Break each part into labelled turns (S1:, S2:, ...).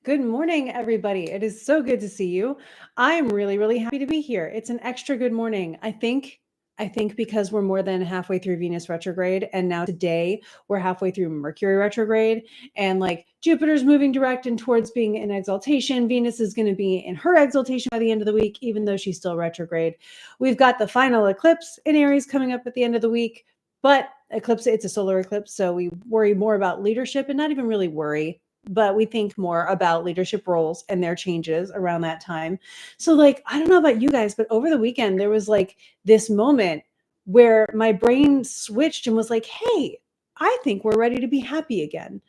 S1: Good morning, everybody. It is so good to see you. I'm really, really happy to be here. It's an extra good morning. I think because we're more than halfway through Venus retrograde, and now today we're halfway through Mercury retrograde, and like Jupiter's moving direct and towards being in exaltation. Venus is going to be in her exaltation by the end of the week, even though she's still retrograde. We've got the final eclipse in Aries coming up at the end of the week, but eclipse, it's a solar eclipse, so we worry more about leadership and not even really worry, but we think more about leadership roles and their changes around that time. So, like, I don't know about you guys, but over the weekend, there was like this moment where my brain switched and was like, hey, I think we're ready to be happy again.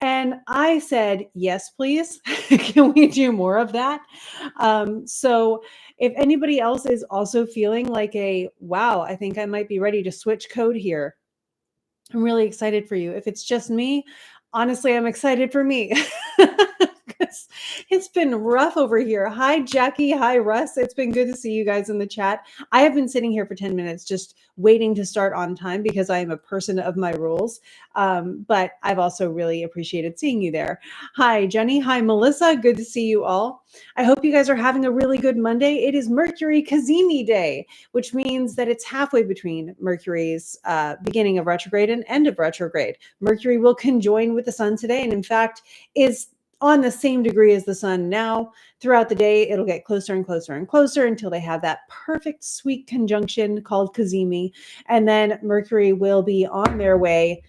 S1: And I said, yes, please. Can we do more of that? So, if anybody else is also feeling like wow, I think I might be ready to switch code here, I'm really excited for you. If it's just me, honestly, I'm excited for me. 'Cause it's been rough over here. Hi, Jackie. Hi, Russ. It's been good to see you guys in the chat. I have been sitting here for 10 minutes just waiting to start on time because I am a person of my rules. But I've also really appreciated seeing you there. Hi, Jenny. Hi, Melissa. Good to see you all. I hope you guys are having a really good Monday. It is Mercury Kazemi Day, which means that it's halfway between Mercury's beginning of retrograde and end of retrograde. Mercury will conjoin with the sun today, and in fact, is on the same degree as the sun now. Throughout the day, it'll get closer and closer and closer until they have that perfect sweet conjunction called Kazemi. And then Mercury will be on their way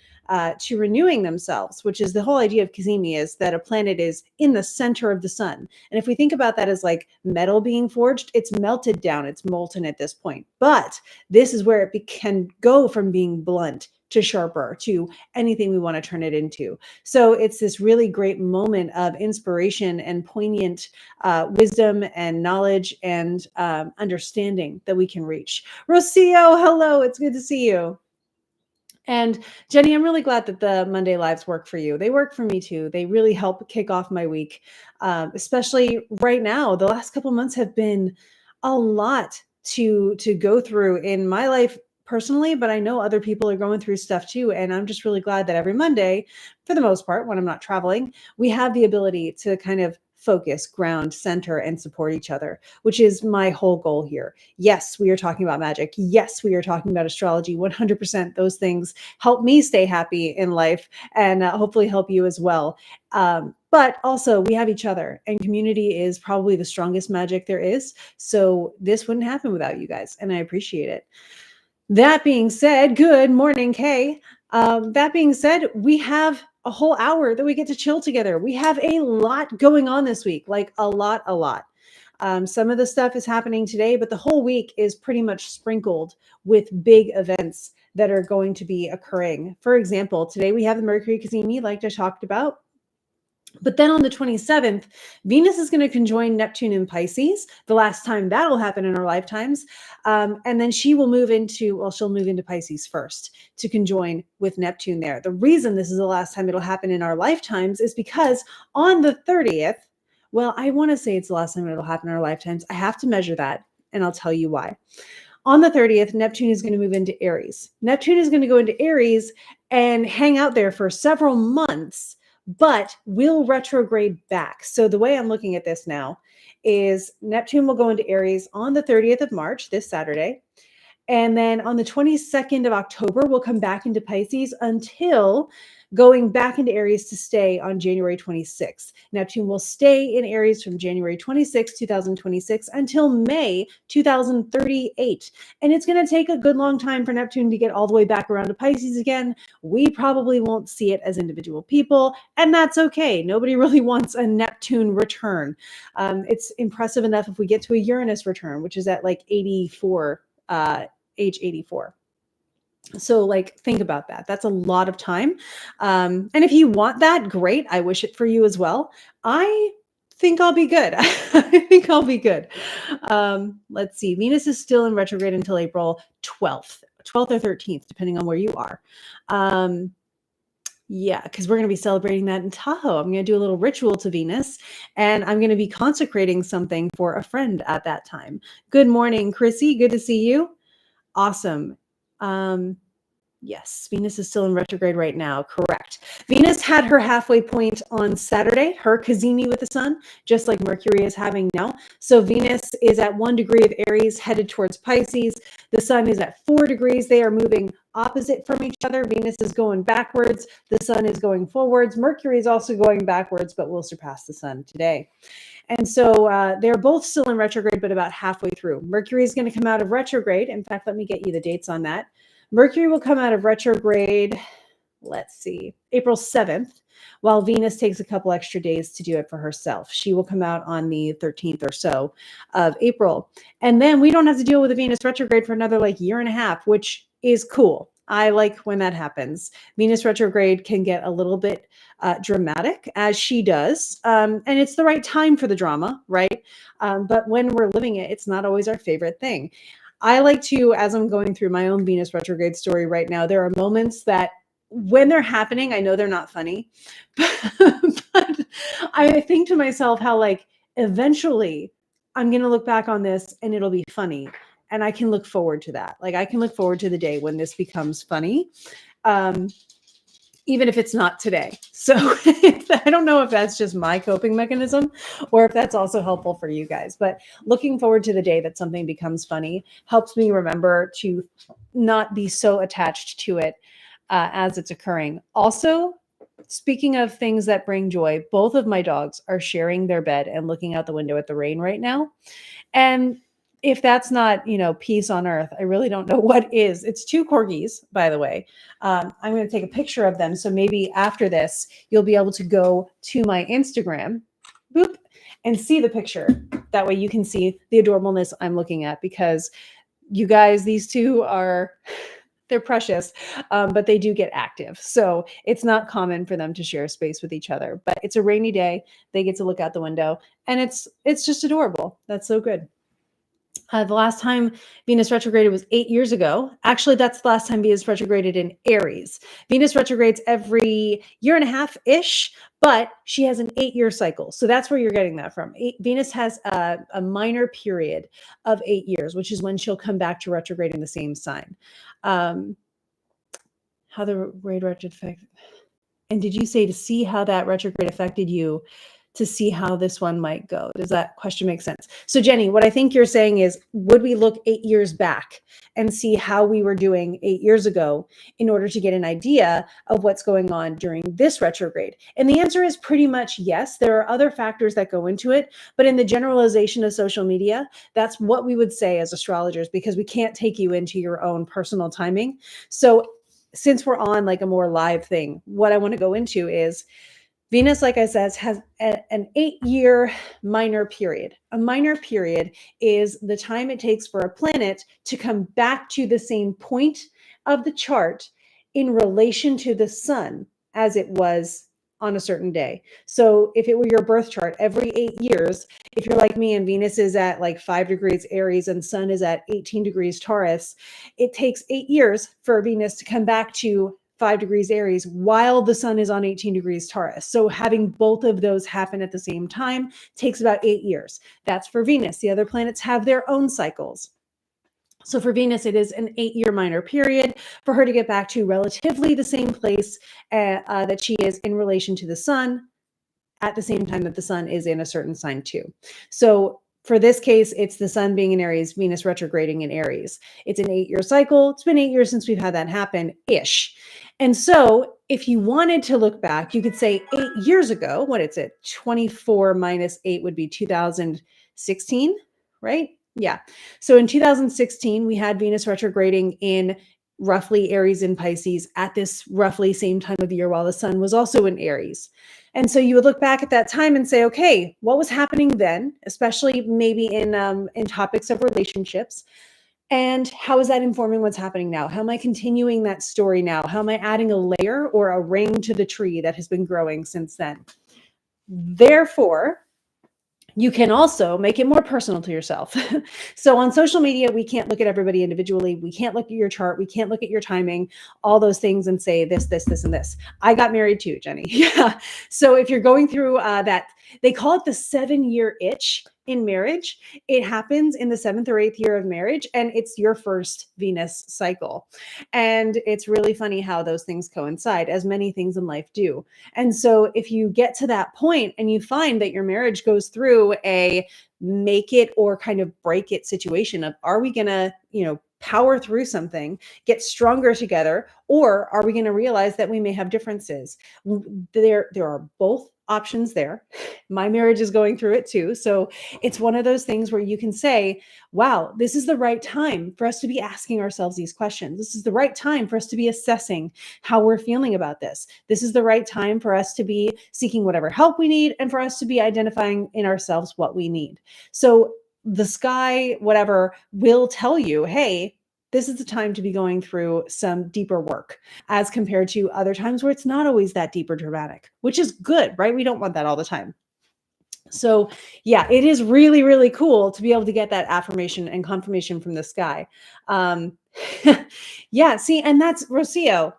S1: to renewing themselves, which is the whole idea of Kazemi, is that a planet is in the center of the sun. And if we think about that as like metal being forged, it's melted down, it's molten at this point. But this is where it can go from being blunt to sharper, to anything we want to turn it into. So it's this really great moment of inspiration and poignant wisdom and knowledge and understanding that we can reach. Rocio, hello, it's good to see you. And Jenny, I'm really glad that the Monday Lives work for you. They work for me too. They really help kick off my week, especially right now. The last couple months have been a lot to go through in my life personally, but I know other people are going through stuff too. And I'm just really glad that every Monday, for the most part, when I'm not traveling, we have the ability to kind of focus, ground, center, and support each other, which is my whole goal here. Yes, we are talking about magic. Yes, we are talking about astrology. 100% those things help me stay happy in life and hopefully help you as well. But also, we have each other, and community is probably the strongest magic there is. So this wouldn't happen without you guys, and I appreciate it. That being said, good morning, Kay. That being said, we have a whole hour that we get to chill together. We have a lot going on this week, like a lot, a lot. Some of the stuff is happening today, but the whole week is pretty much sprinkled with big events that are going to be occurring. For example, today we have the Mercury Kazemi, like I talked about. But then on the 27th, Venus is going to conjoin Neptune in Pisces, the last time that'll happen in our lifetimes. And then she'll move into Pisces first to conjoin with Neptune there. The reason this is the last time it'll happen in our lifetimes is because on the 30th, well, I want to say it's the last time it'll happen in our lifetimes. I have to measure that, and I'll tell you why. On the 30th, Neptune is going to move into Aries. Neptune is going to go into Aries and hang out there for several months, but will retrograde back. So the way I'm looking at this now is Neptune will go into Aries on the 30th of March, this Saturday. And then on the 22nd of October, we'll come back into Pisces until going back into Aries to stay on January 26th. Neptune will stay in Aries from January 26, 2026 until May 2038. And it's going to take a good long time for Neptune to get all the way back around to Pisces again. We probably won't see it as individual people, and that's okay. Nobody really wants a Neptune return. It's impressive enough if we get to a Uranus return, which is at like 84, age 84. So like, think about that. That's a lot of time. And if you want that, great. I wish it for you as well. I think I'll be good. I think I'll be good. Let's see. Venus is still in retrograde until April 12th or 13th, depending on where you are. Yeah, because we're going to be celebrating that in Tahoe. I'm going to do a little ritual to Venus, and I'm going to be consecrating something for a friend at that time. Good morning, Chrissy. Good to see you. Awesome. Yes, Venus is still in retrograde right now. Correct. Venus had her halfway point on Saturday, her cazimi with the sun, just like Mercury is having now. So Venus is at 1 degree of Aries, headed towards Pisces. The sun is at 4 degrees. They are moving opposite from each other. Venus is going backwards. The sun is going forwards. Mercury is also going backwards, but will surpass the sun today. And so they're both still in retrograde, but about halfway through. Mercury is going to come out of retrograde. In fact, let me get you the dates on that. Mercury will come out of retrograde, let's see, April 7th, while Venus takes a couple extra days to do it for herself. She will come out on the 13th or so of April. And then we don't have to deal with a Venus retrograde for another like year and a half, which is cool. I like when that happens. Venus retrograde can get a little bit dramatic, as she does. And it's the right time for the drama, right? But when we're living it, it's not always our favorite thing. I like to, as I'm going through my own Venus retrograde story right now, there are moments that when they're happening, I know they're not funny, but I think to myself how like eventually I'm going to look back on this and it'll be funny. And I can look forward to that. Like I can look forward to the day when this becomes funny. Even if it's not today. So I don't know if that's just my coping mechanism or if that's also helpful for you guys, but looking forward to the day that something becomes funny helps me remember to not be so attached to it as it's occurring. Also, speaking of things that bring joy, both of my dogs are sharing their bed and looking out the window at the rain right now. And if that's not, peace on earth, I really don't know what is. It's 2 corgis, by the way. I'm going to take a picture of them. So maybe after this, you'll be able to go to my Instagram, boop, and see the picture. That way you can see the adorableness I'm looking at, because you guys, these 2 they're precious, but they do get active. So it's not common for them to share space with each other, but it's a rainy day. They get to look out the window and it's just adorable. That's so good. The last time Venus retrograded was 8 years ago. Actually, that's the last time Venus retrograded in Aries. Venus retrogrades every year and a half-ish, but she has an 8-year cycle. So that's where you're getting that from. Venus has a minor period of 8 years, which is when she'll come back to retrograde in the same sign. How the retrograde affect. And did you say to see how that retrograde affected you, to see how this one might go? Does that question make sense? So Jenny, what I think you're saying is, would we look 8 years back and see how we were doing 8 years ago in order to get an idea of what's going on during this retrograde? And the answer is pretty much yes. There are other factors that go into it, but in the generalization of social media, that's what we would say as astrologers, because we can't take you into your own personal timing. So since we're on like a more live thing, what I want to go into is Venus, like I said, has an 8-year minor period. A minor period is the time it takes for a planet to come back to the same point of the chart in relation to the sun as it was on a certain day. So if it were your birth chart, every 8 years, if you're like me and Venus is at like 5 degrees Aries and sun is at 18 degrees Taurus, it takes 8 years for Venus to come back to 5 degrees Aries while the sun is on 18 degrees Taurus. So having both of those happen at the same time takes about 8 years. That's for Venus. The other planets have their own cycles. So for Venus, it is an 8-year minor period for her to get back to relatively the same place that she is in relation to the sun at the same time that the sun is in a certain sign too. So for this case, it's the sun being in Aries, Venus retrograding in Aries. It's an 8-year cycle. It's been 8 years since we've had that happen-ish. And so if you wanted to look back, you could say 8 years ago, what is it? 24 minus 8 would be 2016, right? Yeah. So in 2016, we had Venus retrograding in roughly Aries and Pisces at this roughly same time of the year while the sun was also in Aries. And so you would look back at that time and say, okay, what was happening then, especially maybe in topics of relationships, and how is that informing what's happening now? How am I continuing that story now? How am I adding a layer or a ring to the tree that has been growing since then? Therefore, you can also make it more personal to yourself. So on social media, we can't look at everybody individually. We can't look at your chart. We can't look at your timing, all those things and say this, this, this, and this. I got married too, Jenny. Yeah. So if you're going through that, they call it the 7-year itch in marriage, it happens in the 7th or 8th year of marriage, and it's your first Venus cycle. And it's really funny how those things coincide, as many things in life do. And so if you get to that point and you find that your marriage goes through a make it or kind of break it situation of, are we going to, power through something, get stronger together, or are we going to realize that we may have differences? There are both options there. My marriage is going through it too. So it's one of those things where you can say, wow, this is the right time for us to be asking ourselves these questions. This is the right time for us to be assessing how we're feeling about this. This is the right time for us to be seeking whatever help we need and for us to be identifying in ourselves what we need. So the sky, whatever, will tell you, hey, this is the time to be going through some deeper work, as compared to other times where it's not always that deep or dramatic, which is good, right? We don't want that all the time. So yeah, it is really, really cool to be able to get that affirmation and confirmation from the sky. Um, yeah, see, and that's Rocio.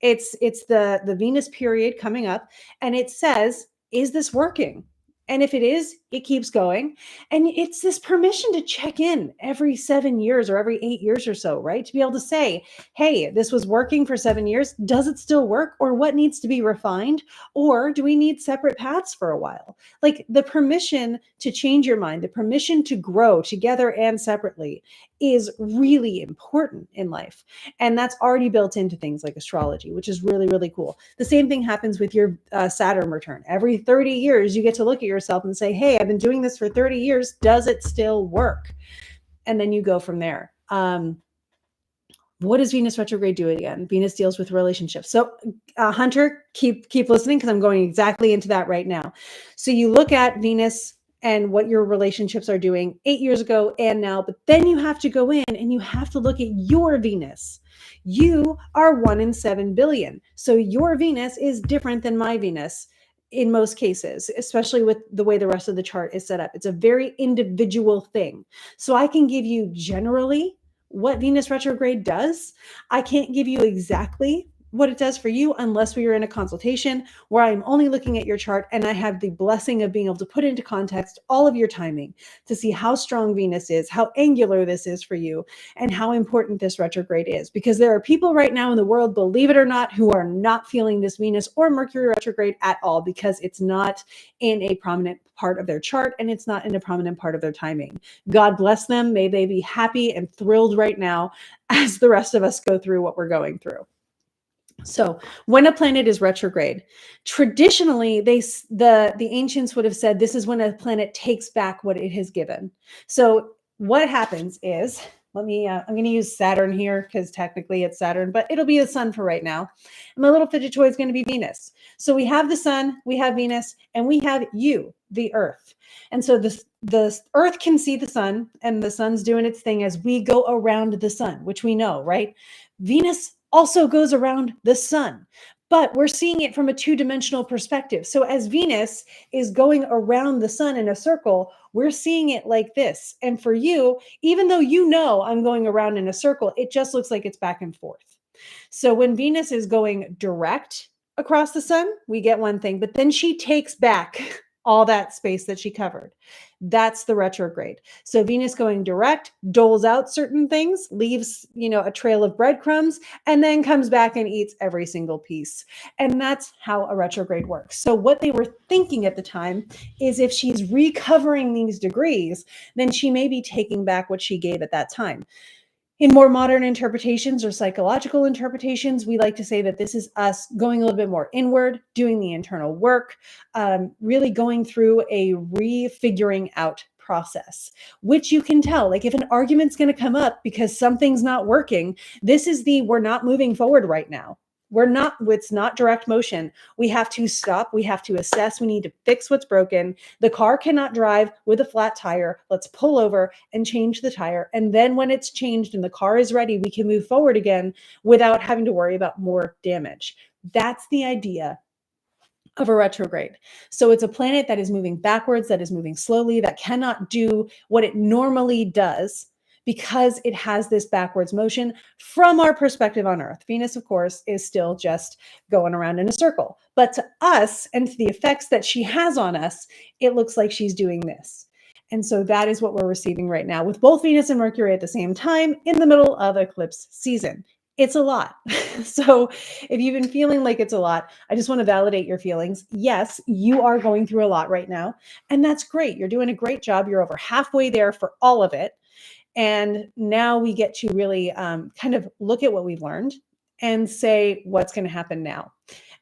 S1: It's the Venus period coming up, and it says, is this working? And if it is, it keeps going. And it's this permission to check in every 7 years or every 8 years or so, right? To be able to say, hey, this was working for 7 years. Does it still work? Or what needs to be refined? Or do we need separate paths for a while? Like the permission to change your mind, the permission to grow together and separately is really important in life. And that's already built into things like astrology, which is really, really cool. The same thing happens with your Saturn return. Every 30 years, you get to look at yourself and say, hey, I've been doing this for 30 years. Does it still work? And then you go from there. What does Venus retrograde do again? Venus deals with relationships. So Hunter, keep listening, because I'm going exactly into that right now. So you look at Venus and what your relationships are doing 8 years ago and now, but then you have to go in and you have to look at your Venus. You are 1 in 7 billion. So your Venus is different than my Venus in most cases, especially with the way the rest of the chart is set up. It's a very individual thing. So I can give you generally what Venus retrograde does. I can't give you exactly what it does for you unless we are in a consultation where I'm only looking at your chart and I have the blessing of being able to put into context all of your timing to see how strong Venus is, how angular this is for you, and how important this retrograde is. Because there are people right now in the world, believe it or not, who are not feeling this Venus or Mercury retrograde at all, because it's not in a prominent part of their chart and it's not in a prominent part of their timing. God bless them. May they be happy and thrilled right now as the rest of us go through what we're going through. So when a planet is retrograde, traditionally the ancients would have said this is when a planet takes back what it has given. So what happens is, I'm going to use Saturn here because technically it's Saturn, but it'll be the sun for right now. And my little fidget toy is going to be Venus. So we have the sun, we have Venus, and we have you, the Earth. And so the Earth can see the sun, and the sun's doing its thing as we go around the sun, which we know, right? Venus also goes around the sun, but we're seeing it from a two-dimensional perspective. So as Venus is going around the sun in a circle, we're seeing it like this. And for you, even though you know I'm going around in a circle, it just looks like it's back and forth. So when Venus is going direct across the sun, we get one thing, but then she takes back all that space that she covered. That's the retrograde. So Venus going direct doles out certain things, leaves, a trail of breadcrumbs, and then comes back and eats every single piece. And that's how a retrograde works. So what they were thinking at the time is if she's recovering these degrees, then she may be taking back what she gave at that time. In more modern interpretations or psychological interpretations, we like to say that this is us going a little bit more inward, doing the internal work, really going through a refiguring out process, which you can tell. Like if an argument's going to come up because something's not working, this is we're not moving forward right now. It's not direct motion. We have to stop. We have to assess. We need to fix what's broken. The car cannot drive with a flat tire. Let's pull over and change the tire. And then when it's changed and the car is ready, we can move forward again without having to worry about more damage. That's the idea of a retrograde. So it's a planet that is moving backwards, that is moving slowly, that cannot do what it normally does, because it has this backwards motion from our perspective on Earth. Venus, of course, is still just going around in a circle. But to us and to the effects that she has on us, it looks like she's doing this. And so that is what we're receiving right now with both Venus and Mercury at the same time in the middle of eclipse season. It's a lot. So if you've been feeling like it's a lot, I just want to validate your feelings. Yes, you are going through a lot right now, and that's great. You're doing a great job. You're over halfway there for all of it. And now we get to really kind of look at what we've learned and say what's going to happen now.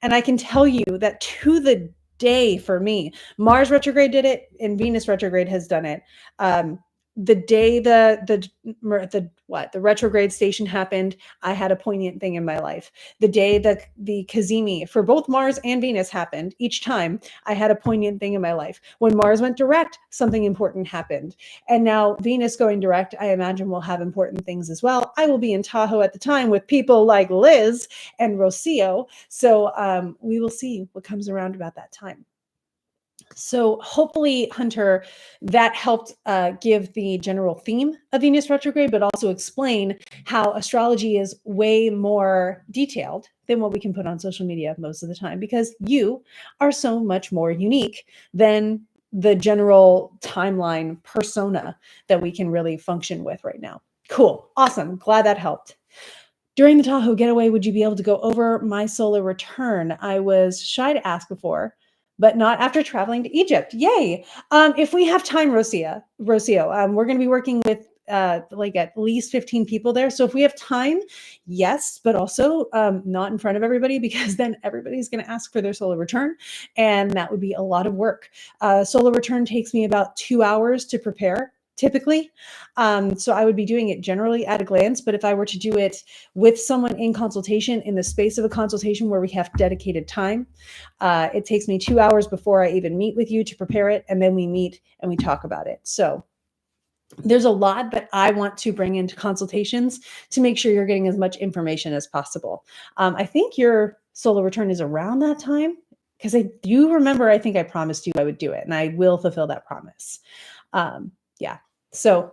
S1: And I can tell you that to the day for me, Mars retrograde did it and Venus retrograde has done it. The day the retrograde station happened, I had a poignant thing in my life. The day that the Cazimi for both Mars and Venus happened, each time I had a poignant thing in my life. When Mars went direct, something important happened. And now Venus going direct, I imagine will have important things as well. I will be in Tahoe at the time with people like Liz and Rocio. So we will see what comes around about that time. So hopefully, Hunter, that helped give the general theme of Venus retrograde, but also explain how astrology is way more detailed than what we can put on social media most of the time, because you are so much more unique than the general timeline persona that we can really function with right now. Cool. Awesome. Glad that helped. During the Tahoe getaway, would you be able to go over my solar return? I was shy to ask before, but not after traveling to Egypt. Yay. If we have time, Rocio, we're going to be working with like at least 15 people there. So if we have time, yes, but also not in front of everybody, because then everybody's going to ask for their solar return. And that would be a lot of work. Solar return takes me about 2 hours to prepare, typically. So I would be doing it generally at a glance, but if I were to do it with someone in consultation in the space of a consultation where we have dedicated time, it takes me 2 hours before I even meet with you to prepare it. And then we meet and we talk about it. So there's a lot that I want to bring into consultations to make sure you're getting as much information as possible. I think your solar return is around that time, because I do remember, I think I promised you I would do it, and I will fulfill that promise. Yeah. So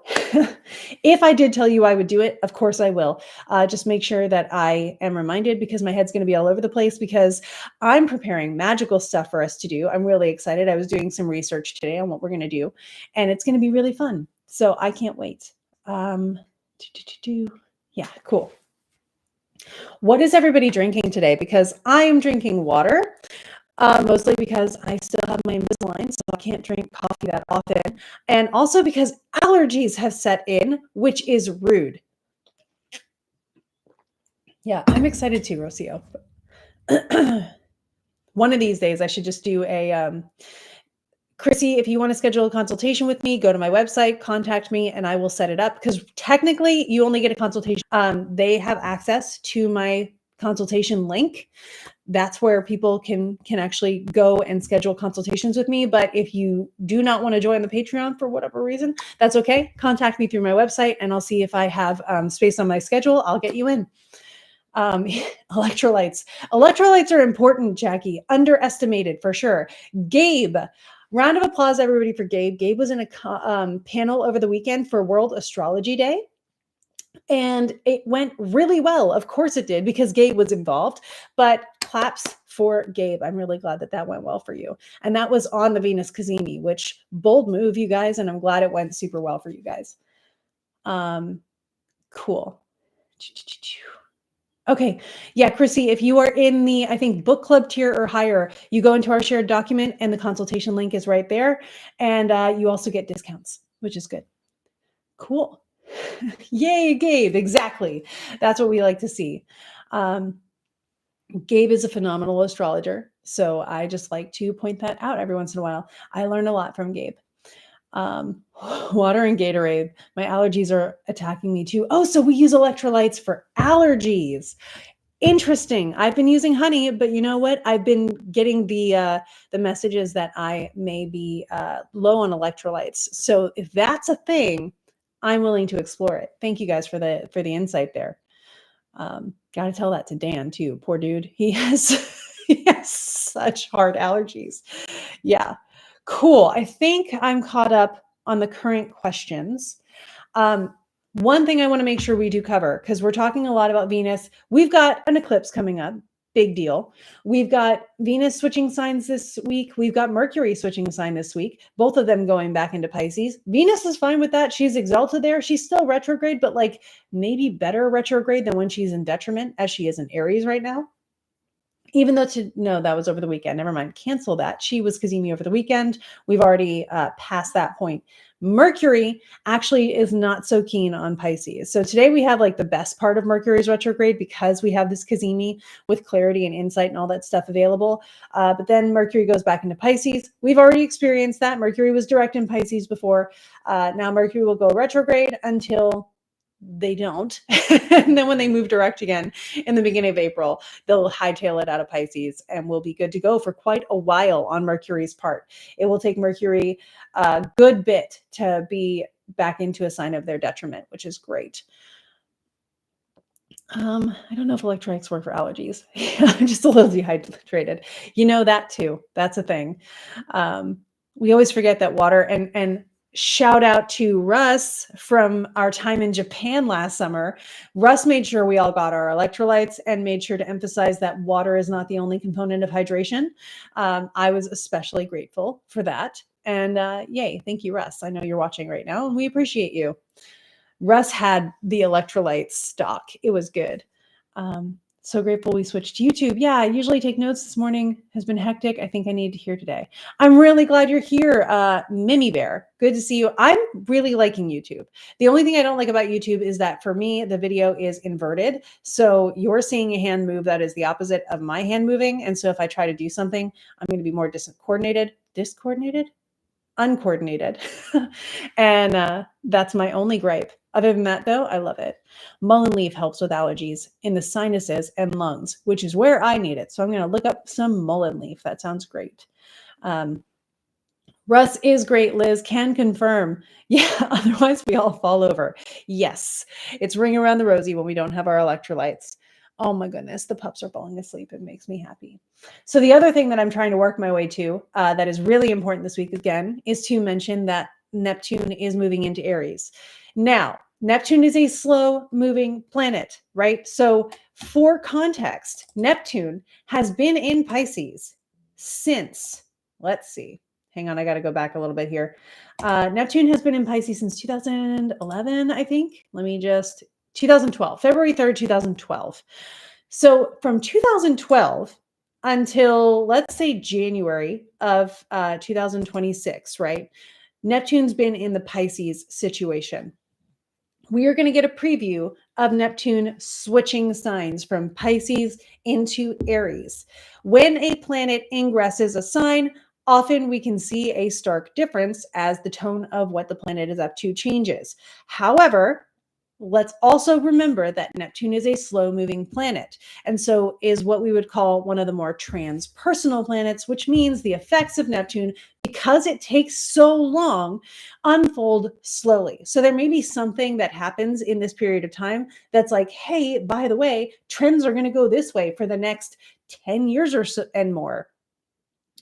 S1: if I did tell you I would do it, of course I will. Just make sure that I am reminded, because my head's going to be all over the place, because I'm preparing magical stuff for us to do. I'm really excited. I was doing some research today on what we're going to do, and it's going to be really fun. So I can't wait. Yeah, cool. What is everybody drinking today? Because I am drinking water. Mostly because I still have my Invisalign, so I can't drink coffee that often. And also because allergies have set in, which is rude. Yeah, I'm excited too, Rocio. One of these days, I should just do a, Chrissy, if you want to schedule a consultation with me, go to my website, contact me, and I will set it up. Because technically, you only get a consultation. They have access to my consultation link. That's where people can actually go and schedule consultations with me. But if you do not want to join the Patreon for whatever reason, that's okay. Contact me through my website, and I'll see if I have space on my schedule. I'll get you in. Electrolytes. Electrolytes are important, Jackie. Underestimated for sure. Gabe. Round of applause, everybody, for Gabe. Gabe was in a panel over the weekend for World Astrology Day. And it went really well. Of course it did, because Gabe was involved, but claps for Gabe. I'm really glad that that went well for you. And that was on the Venus Cazimi, which bold move, you guys. And I'm glad it went super well for you guys. Cool. Okay. Yeah, Chrissy, if you are in the, I think, book club tier or higher, you go into our shared document and the consultation link is right there. And you also get discounts, which is good. Cool. Yay, Gabe. Exactly. That's what we like to see. Gabe is a phenomenal astrologer. So I just like to point that out every once in a while. I learn a lot from Gabe. Water and Gatorade. My allergies are attacking me too. Oh, so we use electrolytes for allergies. Interesting. I've been using honey, but you know what? I've been getting the messages that I may be low on electrolytes. So if that's a thing, I'm willing to explore it. Thank you guys for the insight there. Got to tell that to Dan too. Poor dude. He has such hard allergies. Yeah. Cool. I think I'm caught up on the current questions. One thing I want to make sure we do cover, because we're talking a lot about Venus. We've got an eclipse coming up, big deal. We've got Venus switching signs this week. We've got Mercury switching sign this week, both of them going back into Pisces. Venus is fine with that. She's exalted there. She's still retrograde, but like maybe better retrograde than when she's in detriment as she is in Aries right now. Even though no, that was over the weekend. Never mind. Cancel that. She was Kazemi over the weekend. We've already passed that point. Mercury actually is not so keen on Pisces. So today we have like the best part of Mercury's retrograde because we have this Kazemi with clarity and insight and all that stuff available. But then Mercury goes back into Pisces. We've already experienced that. Mercury was direct in Pisces before. Now Mercury will go retrograde until they don't. And then when they move direct again in the beginning of April, they'll hightail it out of Pisces and we'll be good to go for quite a while on Mercury's part. It will take Mercury a good bit to be back into a sign of their detriment, which is great. I don't know if electrolytes work for allergies. I'm just a little dehydrated. You know that too. That's a thing. We always forget that water and shout out to Russ from our time in Japan last summer. Russ made sure we all got our electrolytes and made sure to emphasize that water is not the only component of hydration. I was especially grateful for that. And yay, thank you, Russ. I know you're watching right now and we appreciate you. Russ had the electrolyte stock. It was good. So grateful we switched to YouTube. Yeah, I usually take notes. This morning has been hectic. I think I need to hear today. I'm really glad you're here, Mimi Bear. Good to see you. I'm really liking YouTube. The only thing I don't like about YouTube is that for me, the video is inverted. So you're seeing a hand move that is the opposite of my hand moving. And so if I try to do something, I'm going to be more uncoordinated. And that's my only gripe. Other than that, though, I love it. Mullein leaf helps with allergies in the sinuses and lungs, which is where I need it. So I'm going to look up some mullein leaf. That sounds great. Russ is great, Liz. Can confirm. Yeah, otherwise we all fall over. Yes, it's ring around the rosy when we don't have our electrolytes. Oh my goodness, the pups are falling asleep. It makes me happy. So the other thing that I'm trying to work my way to that is really important this week again is to mention that Neptune is moving into Aries. Now, Neptune is a slow moving planet, right? So for context, Neptune has been in Pisces since, let's see, hang on, I got to go back a little bit here. Neptune has been in Pisces since 2011, I think. 2012, February 3rd, 2012. So from 2012 until, let's say, January of 2026, right? Neptune's been in the Pisces situation. We are going to get a preview of Neptune switching signs from Pisces into Aries. When a planet ingresses a sign, often we can see a stark difference as the tone of what the planet is up to changes. However, let's also remember that Neptune is a slow-moving planet, and so is what we would call one of the more transpersonal planets, which means the effects of Neptune, because it takes so long, unfold slowly. So there may be something that happens in this period of time that's like, hey, by the way, trends are going to go this way for the next 10 years or so and more.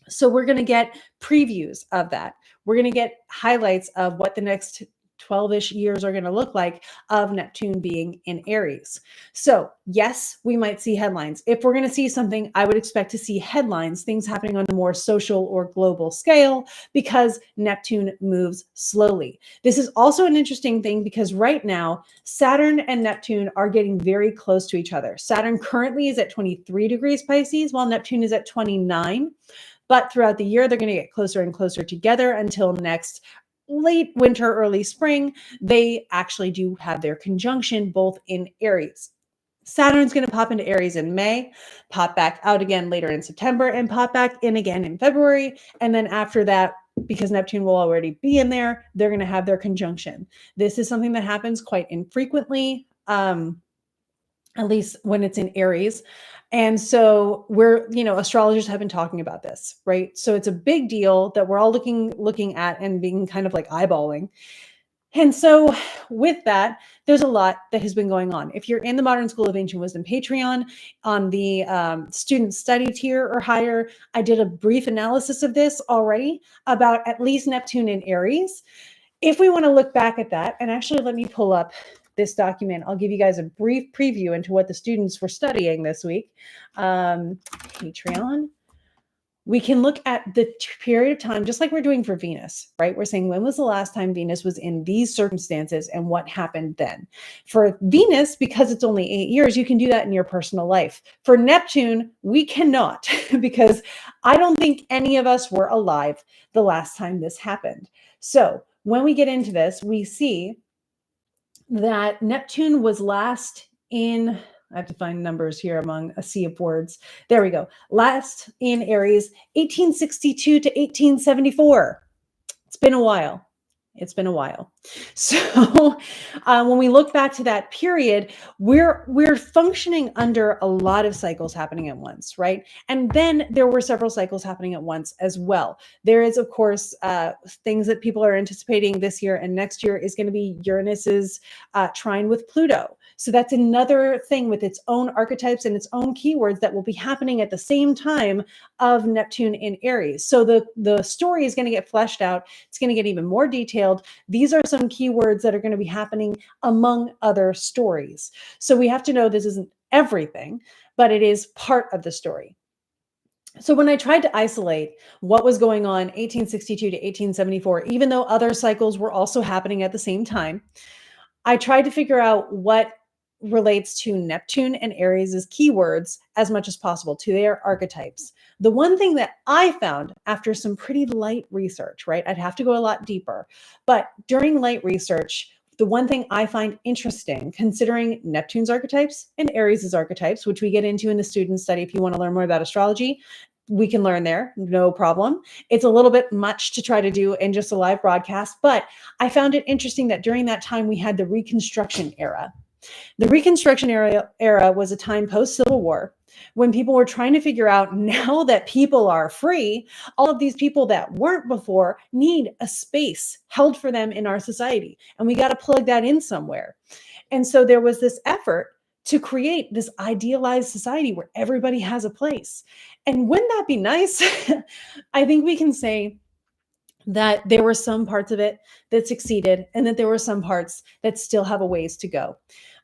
S1: So we're going to get previews of that. We're going to get highlights of what the next 12-ish years are going to look like of Neptune being in Aries. So yes, we might see headlines. If we're going to see something, I would expect to see headlines, things happening on a more social or global scale, because Neptune moves slowly. This is also an interesting thing because right now, Saturn and Neptune are getting very close to each other. Saturn currently is at 23 degrees Pisces, while Neptune is at 29. But throughout the year, they're going to get closer and closer together until next late winter, early spring. They actually do have their conjunction both in Aries. Saturn's going to pop into Aries in May, pop back out again later in September, and pop back in again in February. And then after that, because Neptune will already be in there, they're going to have their conjunction. This is something that happens quite infrequently, at least when it's in Aries. And so astrologers have been talking about this, right? So it's a big deal that we're all looking at and being kind of like eyeballing. And so with that, there's a lot that has been going on. If you're in the Modern School of Ancient Wisdom Patreon on the student study tier or higher, I did a brief analysis of this already about at least Neptune in Aries. If we want to look back at that, and actually let me pull up this document, I'll give you guys a brief preview into what the students were studying this week. Patreon. We can look at the period of time, just like we're doing for Venus, right? We're saying, when was the last time Venus was in these circumstances and what happened then? For Venus, because it's only 8 years, you can do that in your personal life. For Neptune, we cannot, because I don't think any of us were alive the last time this happened. So when we get into this, we see that Neptune was last in, I have to find numbers here among a sea of words. There we go. Last in Aries, 1862 to 1874. It's been a while. It's been a while. So when we look back to that period, we're functioning under a lot of cycles happening at once, right? And then there were several cycles happening at once as well. There is, of course, things that people are anticipating this year and next year is going to be Uranus's trine with Pluto. So that's another thing with its own archetypes and its own keywords that will be happening at the same time of Neptune in Aries. So the story is going to get fleshed out. It's going to get even more detailed. These are some keywords that are going to be happening among other stories. So we have to know this isn't everything, but it is part of the story. So when I tried to isolate what was going on 1862 to 1874, even though other cycles were also happening at the same time, I tried to figure out what relates to Neptune and Aries' keywords as much as possible, to their archetypes. The one thing that I found after some pretty light research, right? I'd have to go a lot deeper, but during light research, the one thing I find interesting, considering Neptune's archetypes and Aries' archetypes, which we get into in the student study, if you want to learn more about astrology, we can learn there, no problem. It's a little bit much to try to do in just a live broadcast, but I found it interesting that during that time we had the Reconstruction era. The Reconstruction era was a time post-Civil War when people were trying to figure out, now that people are free, all of these people that weren't before need a space held for them in our society. And we got to plug that in somewhere. And so there was this effort to create this idealized society where everybody has a place. And wouldn't that be nice? I think we can say that there were some parts of it that succeeded and that there were some parts that still have a ways to go.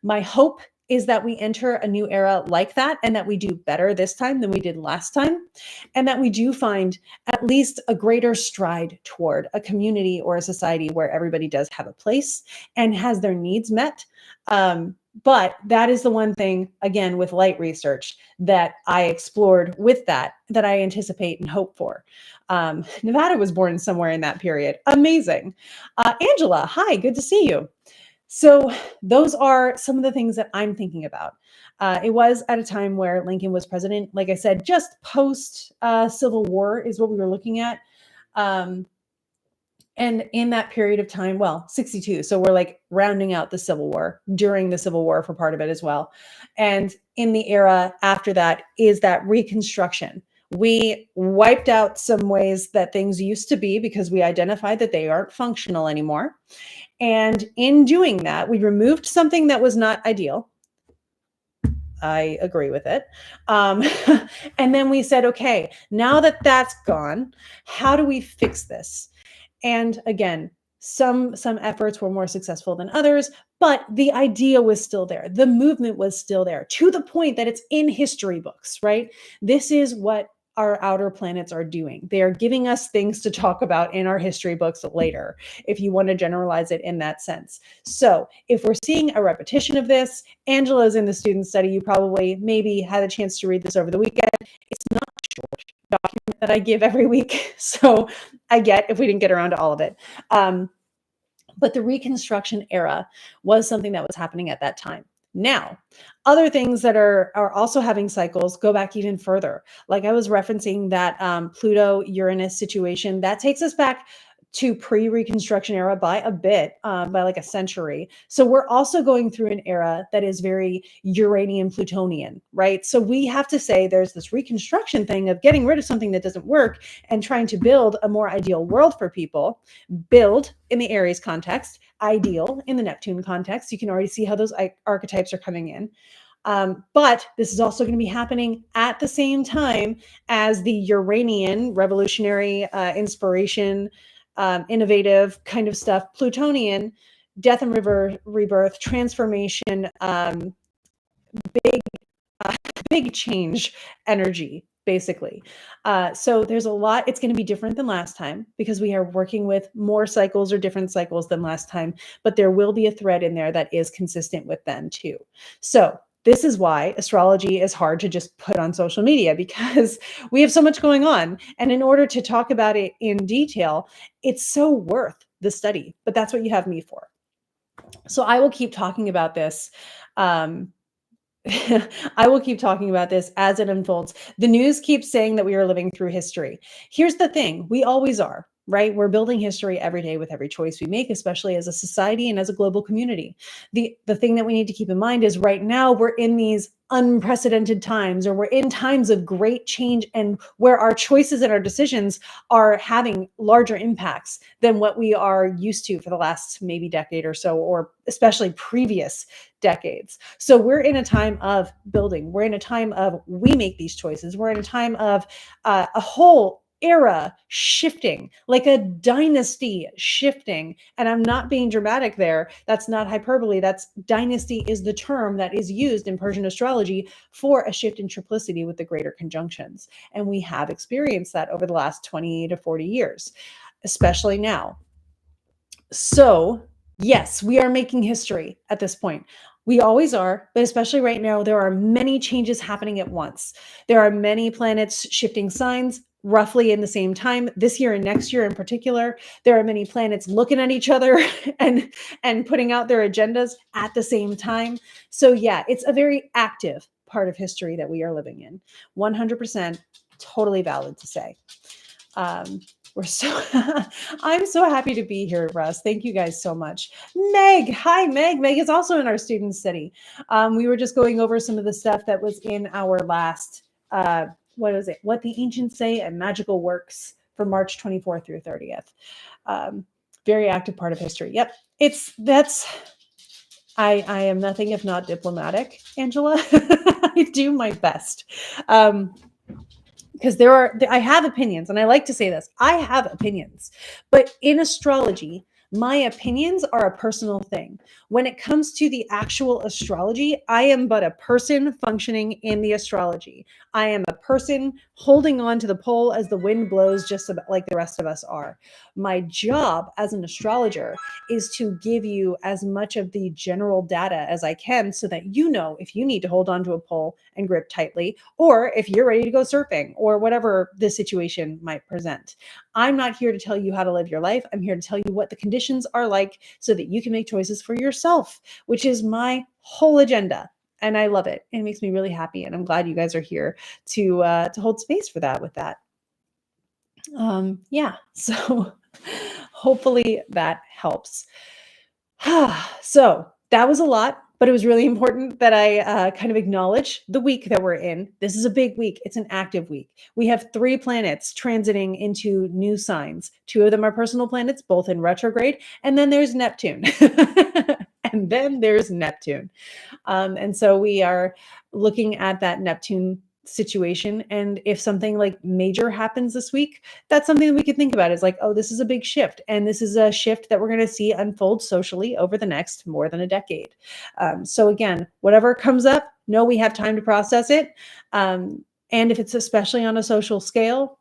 S1: My hope is that we enter a new era like that and that we do better this time than we did last time, and that we do find at least a greater stride toward a community or a society where everybody does have a place and has their needs met. But that is the one thing, again, with light research that I explored with that I anticipate and hope for. Nevada was born somewhere in that period. Amazing. Angela, hi, good to see you. So those are some of the things that I'm thinking about. It was at a time where Lincoln was president. Like I said, just post Civil War is what we were looking at. And in that period of time, well, 62. So we're like rounding out the Civil War, during the Civil War for part of it as well. And in the era after that is that Reconstruction. We wiped out some ways that things used to be because we identified that they aren't functional anymore. And in doing that, we removed something that was not ideal. I agree with it. And then we said, okay, now that that's gone, how do we fix this? And again, some efforts were more successful than others, but the idea was still there. The movement was still there, to the point that it's in history books, right? This is what our outer planets are doing. They are giving us things to talk about in our history books later, if you want to generalize it in that sense. So if we're seeing a repetition of this, Angela's in the student study. You probably maybe had a chance to read this over the weekend. It's not short document that I give every week. So I get if we didn't get around to all of it. But the Reconstruction era was something that was happening at that time. Now, other things that are also having cycles go back even further. Like I was referencing that Pluto-Uranus situation, that takes us back to pre-Reconstruction era by a bit, by like a century. So we're also going through an era that is very Uranian-Plutonian, right? So we have to say there's this Reconstruction thing of getting rid of something that doesn't work and trying to build a more ideal world for people. Build in the Aries context, ideal in the Neptune context. You can already see how those archetypes are coming in. But this is also going to be happening at the same time as the Uranian revolutionary inspiration, innovative kind of stuff, Plutonian, death and rebirth, transformation, big big change energy, basically. So there's a lot. It's going to be different than last time because we are working with more cycles or different cycles than last time, but there will be a thread in there that is consistent with them too. So this is why astrology is hard to just put on social media, because we have so much going on. And in order to talk about it in detail, it's so worth the study, but that's what you have me for. So I will keep talking about this. I will keep talking about this as it unfolds. The news keeps saying that we are living through history. Here's the thing, we always are, right? We're building history every day with every choice we make, especially as a society and as a global community. The thing that we need to keep in mind is right now we're in these unprecedented times, or we're in times of great change, and where our choices and our decisions are having larger impacts than what we are used to for the last maybe decade or so, or especially previous decades. So we're in a time of building. We're in a time of we make these choices. We're in a time of a whole era shifting, like a dynasty shifting. And I'm not being dramatic there. That's not hyperbole. That's dynasty is the term that is used in Persian astrology for a shift in triplicity with the greater conjunctions. And we have experienced that over the last 20 to 40 years, especially now. So yes, we are making history at this point. We always are, but especially right now, there are many changes happening at once. There are many planets shifting signs roughly in the same time, this year and next year in particular. There are many planets looking at each other and putting out their agendas at the same time. So yeah, it's a very active part of history that we are living in. 100% totally valid to say. We're so I'm so happy to be here, Russ. Thank you guys so much. Meg, hi Meg. Meg is also in our student study. We were just going over some of the stuff that was in our last what is it? What the Ancients Say and Magical Works for March 24th through 30th. Very active part of history. Yep. I am nothing if not diplomatic, Angela. I do my best. Because I have opinions, and I like to say this, I have opinions, but in astrology, my opinions are a personal thing. When it comes to the actual astrology, I am but a person functioning in the astrology. I am a person holding on to the pole as the wind blows, just about like the rest of us are. My job as an astrologer is to give you as much of the general data as I can so that you know if you need to hold on to a pole and grip tightly, or if you're ready to go surfing, or whatever the situation might present. I'm not here to tell you how to live your life. I'm here to tell you what the conditions are like so that you can make choices for yourself, which is my whole agenda. And I love it. It makes me really happy. And I'm glad you guys are here to hold space for that with that. Yeah, so hopefully that helps. So that was a lot, but it was really important that I kind of acknowledge the week that we're in. This is a big week. It's an active week. We have 3 planets transiting into new signs. 2 of them are personal planets, both in retrograde. And then there's Neptune. And then there's Neptune. And so we are looking at that Neptune situation. And if something like major happens this week, that's something that we could think about is like, oh, this is a big shift. And this is a shift that we're going to see unfold socially over the next more than a decade. So again, whatever comes up, know we have time to process it. And if it's especially on a social scale,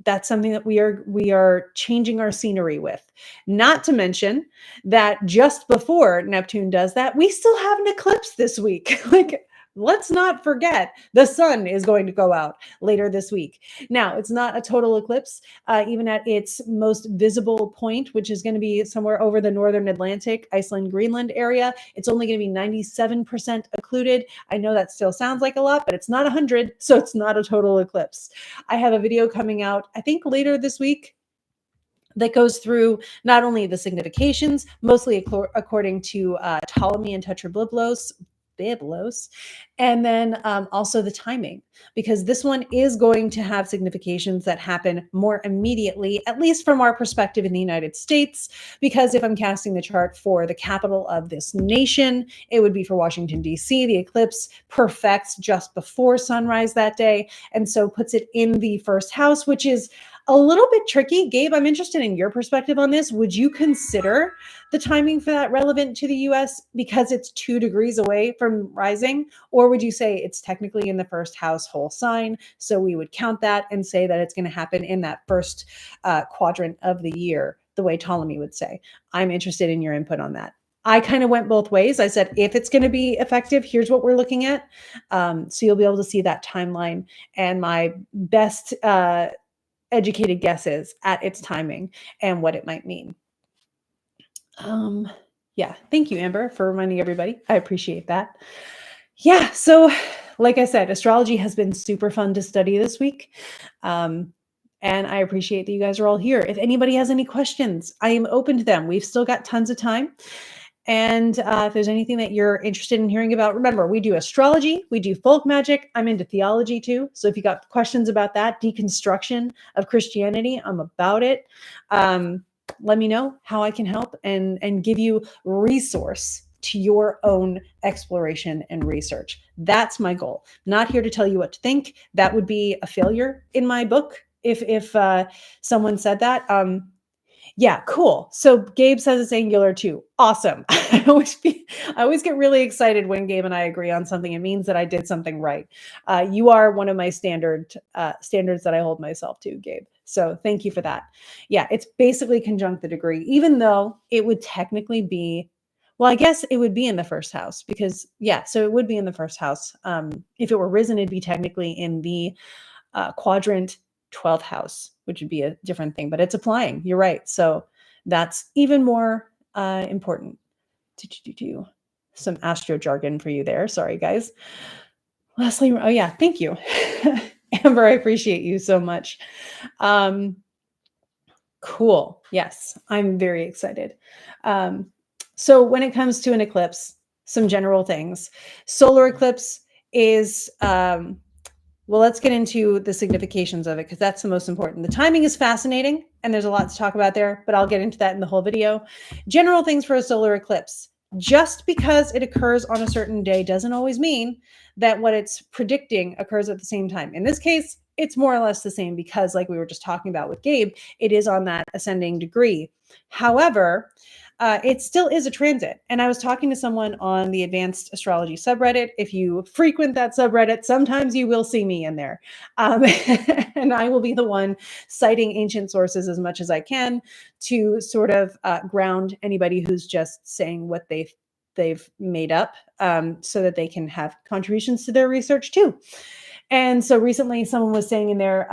S1: that's something that we are changing our scenery with. Not to mention that just before Neptune does that, we still have an eclipse this week. Like, let's not forget the sun is going to go out later this week. Now, it's not a total eclipse, even at its most visible point, which is going to be somewhere over the northern Atlantic, Iceland, Greenland area. It's only going to be 97% occluded. I know that still sounds like a lot, but it's not 100, so it's not a total eclipse. I have a video coming out, I think later this week, that goes through not only the significations, mostly according to Ptolemy and Tetrabiblos, and then also the timing, because this one is going to have significations that happen more immediately, at least from our perspective in the United States, because if I'm casting the chart for the capital of this nation, it would be for Washington, D.C. The eclipse perfects just before sunrise that day, and so puts it in the first house, which is A little bit tricky. Gabe, I'm interested in your perspective on this. Would you consider the timing for that relevant to the US because it's 2 degrees away from rising? Or would you say it's technically in the first house whole sign? So we would count that and say that it's going to happen in that first quadrant of the year, the way Ptolemy would say. I'm interested in your input on that. I kind of went both ways. I said, if it's going to be effective, here's what we're looking at. So you'll be able to see that timeline and my best educated guesses at its timing and what it might mean. Yeah, thank you, Amber, for reminding everybody. I appreciate that. Yeah, so like I said, astrology has been super fun to study this week. And I appreciate that you guys are all here. If anybody has any questions, I am open to them. We've still got tons of time. And if there's anything that you're interested in hearing about, remember, we do astrology, we do folk magic. I'm into theology too. So if you got questions about that, deconstruction of Christianity, I'm about it. Let me know how I can help and give you resource to your own exploration and research. That's my goal. Not here to tell you what to think. That would be a failure in my book if someone said that. Yeah, cool. So Gabe says it's angular too. Awesome. I always get really excited when Gabe and I agree on something. It means that I did something right. You are one of my standards that I hold myself to, Gabe. So thank you for that. Yeah, it's basically conjunct the degree, even though it would technically be, well, I guess it would be in the first house because, yeah, so it would be in the first house. If it were risen, it'd be technically in the quadrant 12th house, which would be a different thing, but it's applying. You're right. So that's even more important. Some astro jargon for you there. Sorry, guys. Leslie, oh yeah, thank you. Amber, I appreciate you so much. Cool. Yes, I'm very excited. So when it comes to an eclipse, some general things. Solar eclipse is well, let's get into the significations of it because that's the most important. The timing is fascinating and there's a lot to talk about there, but I'll get into that in the whole video. General things for a solar eclipse. Just because it occurs on a certain day doesn't always mean that what it's predicting occurs at the same time. In this case, it's more or less the same because, like we were just talking about with Gabe, it is on that ascending degree. However, it still is a transit. And I was talking to someone on the Advanced Astrology subreddit. If you frequent that subreddit, sometimes you will see me in there. And I will be the one citing ancient sources as much as I can to sort of ground anybody who's just saying what they've made up so that they can have contributions to their research too. And so recently someone was saying in there,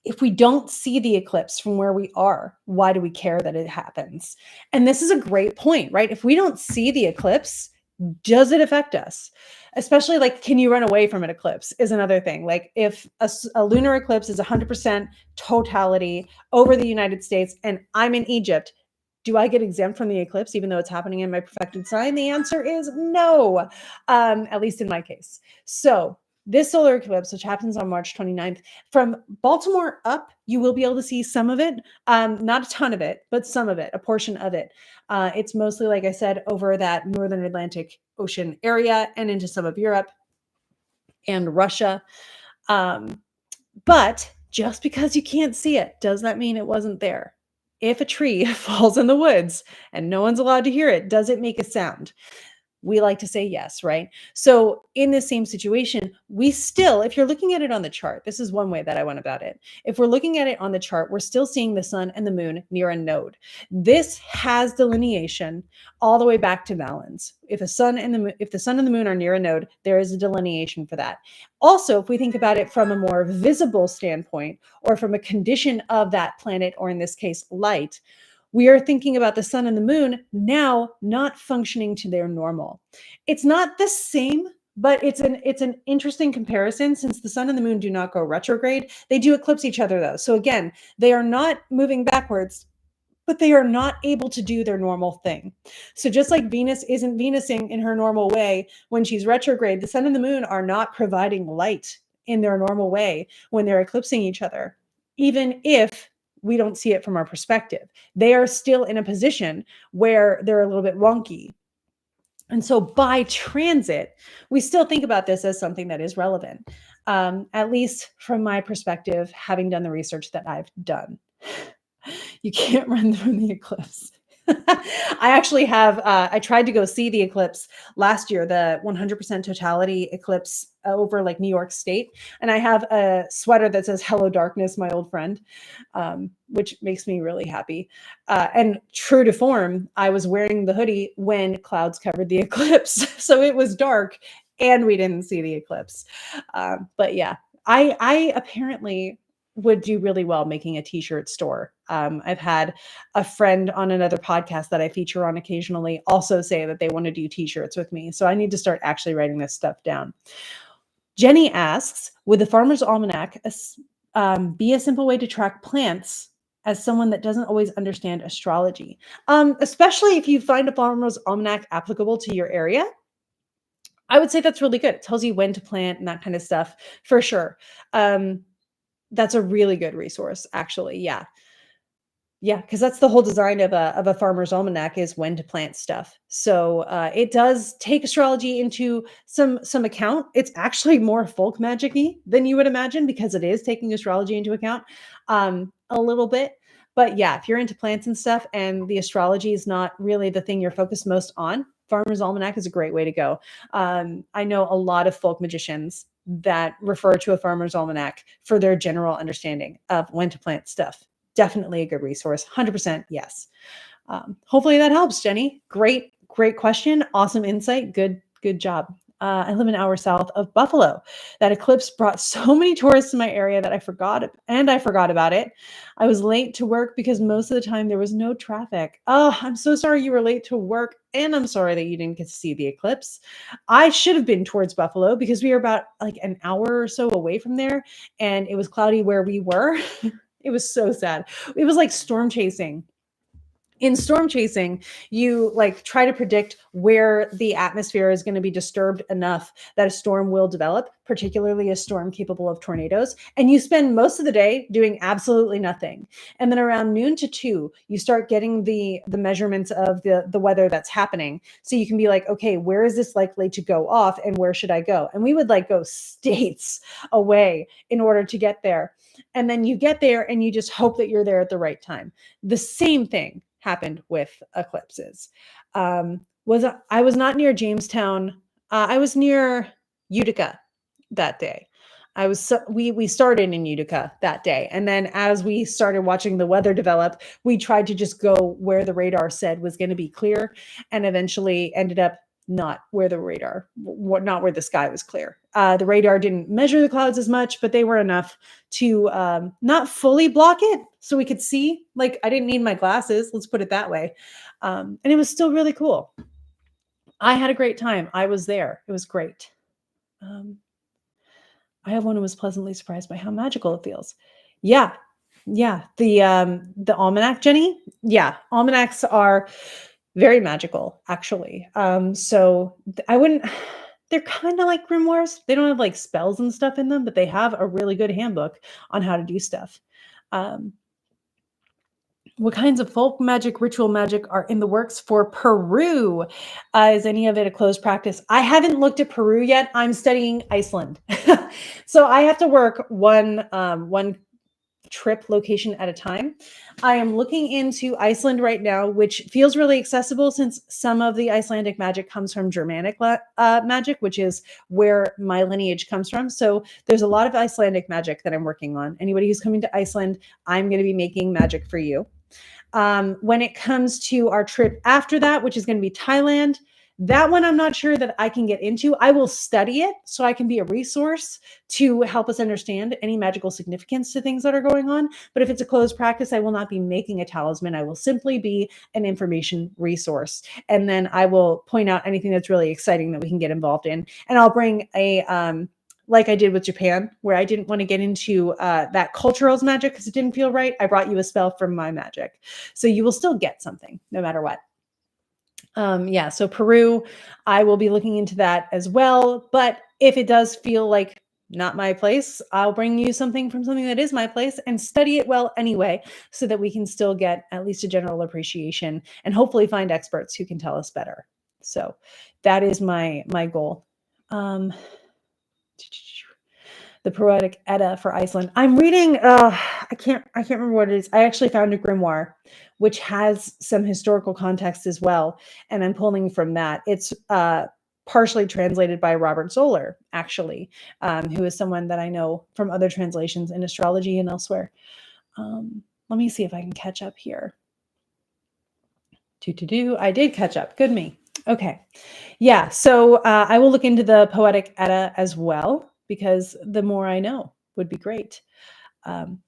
S1: if we don't see the eclipse from where we are, why do we care that it happens? And this is a great point, right? If we don't see the eclipse, does it affect us? Especially like, can you run away from an eclipse is another thing. Like if a lunar eclipse is 100% totality over the United States and I'm in Egypt, do I get exempt from the eclipse even though it's happening in my perfected sign? The answer is no, at least in my case. So this solar eclipse, which happens on March 29th, from Baltimore up, you will be able to see some of it, not a ton of it, but some of it, a portion of it. It's mostly, like I said, over that northern Atlantic Ocean area and into some of Europe and Russia. But just because you can't see it, does that mean it wasn't there? If a tree falls in the woods and no one's allowed to hear it, does it make a sound? We like to say yes, right? So in the same situation, we still, if you're looking at it on the chart, this is one way that I went about it. If we're looking at it on the chart, we're still seeing the sun and the moon near a node. This has delineation all the way back to Valens. If the sun and the moon are near a node, there is a delineation for that. Also, if we think about it from a more visible standpoint or from a condition of that planet, or in this case, light, we are thinking about the sun and the moon now not functioning to their normal. It's not the same, but it's an interesting comparison since the sun and the moon do not go retrograde. They do eclipse each other though. So again, they are not moving backwards, but they are not able to do their normal thing. So just like Venus isn't Venusing in her normal way when she's retrograde, the sun and the moon are not providing light in their normal way when they're eclipsing each other, even if we don't see it from our perspective. They are still in a position where they're a little bit wonky. And so by transit, we still think about this as something that is relevant. at least from my perspective, having done the research that I've done. You can't run from the eclipse. I actually have, I tried to go see the eclipse last year, the 100% totality eclipse over like New York State. And I have a sweater that says, "Hello, darkness, my old friend," which makes me really happy. And true to form, I was wearing the hoodie when clouds covered the eclipse. So it was dark and we didn't see the eclipse. But yeah, I apparently would do really well making a t-shirt store. I've had a friend on another podcast that I feature on occasionally also say that they want to do t-shirts with me. So I need to start actually writing this stuff down. Jenny asks, would the Farmer's Almanac be a simple way to track plants as someone that doesn't always understand astrology? Especially if you find a Farmer's Almanac applicable to your area, I would say that's really good. It tells you when to plant and that kind of stuff for sure. That's a really good resource, actually. Yeah. Yeah, because that's the whole design of a farmer's almanac is when to plant stuff. So it does take astrology into some account. It's actually more folk magic-y than you would imagine because it is taking astrology into account a little bit. But yeah, if you're into plants and stuff and the astrology is not really the thing you're focused most on, Farmer's Almanac is a great way to go. I know a lot of folk magicians that refer to a Farmer's Almanac for their general understanding of when to plant stuff. Definitely a good resource. 100% yes. Hopefully that helps, Jenny. Great question. Awesome insight. Good job. I live an hour south of Buffalo. That eclipse brought so many tourists to my area that I forgot about it. I was late to work because most of the time there was no traffic. Oh, I'm so sorry you were late to work, and I'm sorry that you didn't get to see the eclipse. I should have been towards Buffalo because we were about like an hour or so away from there, and it was cloudy where we were. It was so sad. It was like storm chasing. In storm chasing, you like try to predict where the atmosphere is going to be disturbed enough that a storm will develop, particularly a storm capable of tornadoes. And you spend most of the day doing absolutely nothing. And then around noon to 2, you start getting the measurements of the weather that's happening. So you can be like, okay, where is this likely to go off and where should I go? And we would like go states away in order to get there. And then you get there and you just hope that you're there at the right time. The same thing happened with eclipses. I was not near Jamestown. I was near Utica that day. We started in Utica that day, and then as we started watching the weather develop, we tried to just go where the radar said was going to be clear, and eventually ended up not where the sky was clear. The radar didn't measure the clouds as much, but they were enough to not fully block it so we could see. Like, I didn't need my glasses, let's put it that way. And it was still really cool. I had a great time. I was there. It was great. I have one who was pleasantly surprised by how magical it feels. Yeah. Yeah. The almanac, Jenny. Yeah. Almanacs are very magical, actually. I wouldn't, they're kind of like grimoires. They don't have like spells and stuff in them, but they have a really good handbook on how to do stuff. What kinds of folk magic, ritual magic are in the works for Peru? Is any of it a closed practice? I haven't looked at Peru yet. I'm studying Iceland. So I have to work one trip location at a time. I am looking into Iceland right now, which feels really accessible since some of the Icelandic magic comes from Germanic magic, which is where my lineage comes from. So there's a lot of Icelandic magic that I'm working on. Anybody who's coming to Iceland, I'm going to be making magic for you. When it comes to our trip after that, which is going to be Thailand, that one I'm not sure that I can get into. I will study it so I can be a resource to help us understand any magical significance to things that are going on. But if it's a closed practice, I will not be making a talisman. I will simply be an information resource. And then I will point out anything that's really exciting that we can get involved in. And I'll bring like I did with Japan, where I didn't want to get into that cultural's magic because it didn't feel right. I brought you a spell from my magic. So you will still get something no matter what. So Peru, I will be looking into that as well. But if it does feel like not my place, I'll bring you something from something that is my place and study it well anyway, so that we can still get at least a general appreciation and hopefully find experts who can tell us better. So that is my goal. The The Poetic Edda for Iceland. I'm reading. I can't remember what it is. I actually found a grimoire, which has some historical context as well, and I'm pulling from that. It's partially translated by Robert Zoller, actually, who is someone that I know from other translations in astrology and elsewhere. Let me see if I can catch up here. I did catch up. Good me. Okay. Yeah. So I will look into the Poetic Edda as well, because the more I know would be great.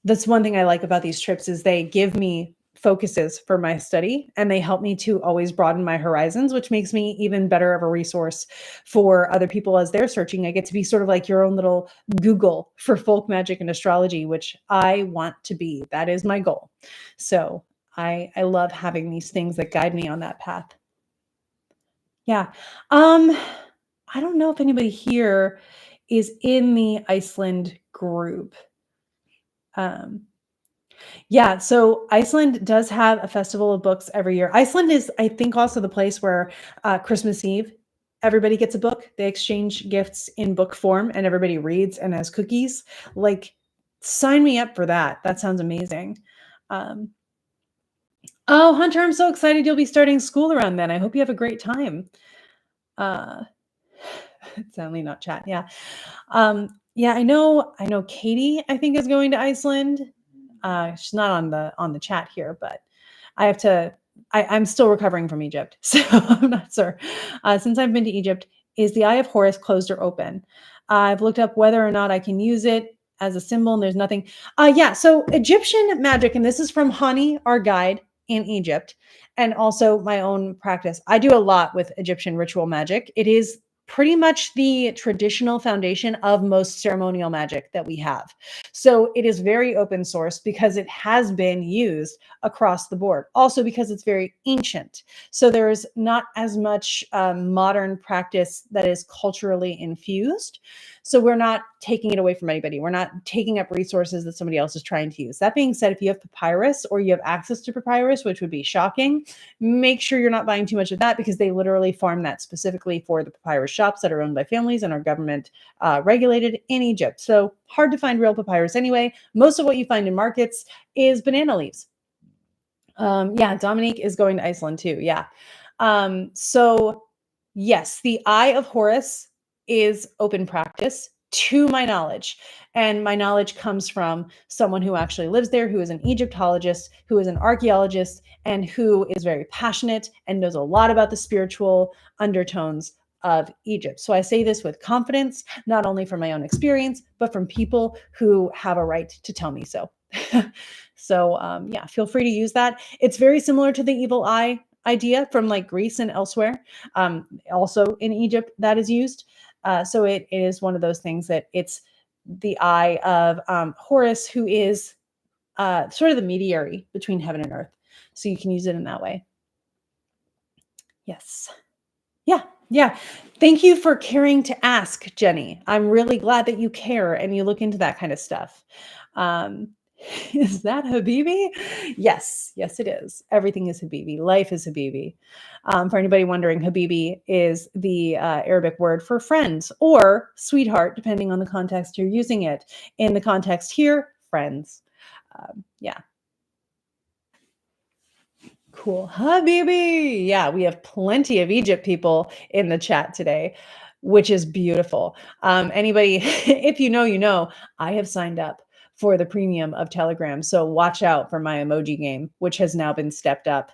S1: That's one thing I like about these trips is they give me focuses for my study and they help me to always broaden my horizons, which makes me even better of a resource for other people as they're searching. I get to be sort of like your own little Google for folk magic and astrology, which I want to be. That is my goal. So I love having these things that guide me on that path. Yeah. I don't know if anybody here is in the Iceland group. Yeah, so Iceland does have a festival of books every year. Iceland is, I think, also the place where Christmas Eve, everybody gets a book. They exchange gifts in book form and everybody reads and has cookies. Like, sign me up for that. That sounds amazing. Um, oh, Hunter, I'm so excited you'll be starting school around then. I hope you have a great time. Uh, it's only not chat. Yeah. Yeah, I know Katie, I think, is going to Iceland. She's not on the chat here, but I have to. I'm still recovering from Egypt, so I'm not sure. Since I've been to Egypt, is the Eye of Horus closed or open? I've looked up whether or not I can use it as a symbol, and there's nothing. Yeah, so Egyptian magic, and this is from Hani, our guide in Egypt, and also my own practice. I do a lot with Egyptian ritual magic. It is pretty much the traditional foundation of most ceremonial magic that we have. So it is very open source because it has been used across the board. Also because it's very ancient. So there's not as much modern practice that is culturally infused. So we're not taking it away from anybody. We're not taking up resources that somebody else is trying to use. That being said, if you have papyrus or you have access to papyrus, which would be shocking, make sure you're not buying too much of that because they literally farm that specifically for the papyrus shops that are owned by families and are government regulated in Egypt. So hard to find real papyrus anyway. Most of what you find in markets is banana leaves. Yeah, Dominique is going to Iceland too. Yeah. So yes, the Eye of Horus is open practice to my knowledge. And my knowledge comes from someone who actually lives there, who is an Egyptologist, who is an archaeologist, and who is very passionate and knows a lot about the spiritual undertones of Egypt. So I say this with confidence, not only from my own experience, but from people who have a right to tell me so. So yeah, feel free to use that. It's very similar to the evil eye idea from like Greece and elsewhere. Also in Egypt that is used. So it is one of those things that it's the eye of Horus, who is sort of the mediary between heaven and earth. So you can use it in that way. Yes. Yeah. Yeah. Thank you for caring to ask, Jenny. I'm really glad that you care and you look into that kind of stuff. Um, is that Habibi? Yes. Yes, it is. Everything is Habibi. Life is Habibi. For anybody wondering, Habibi is the Arabic word for friends or sweetheart, depending on the context you're using it. In the context here, friends. Yeah. Cool. Habibi. Yeah, we have plenty of Egypt people in the chat today, which is beautiful. Anybody, if you know, you know, I have signed up for the premium of Telegram. So watch out for my emoji game, which has now been stepped up.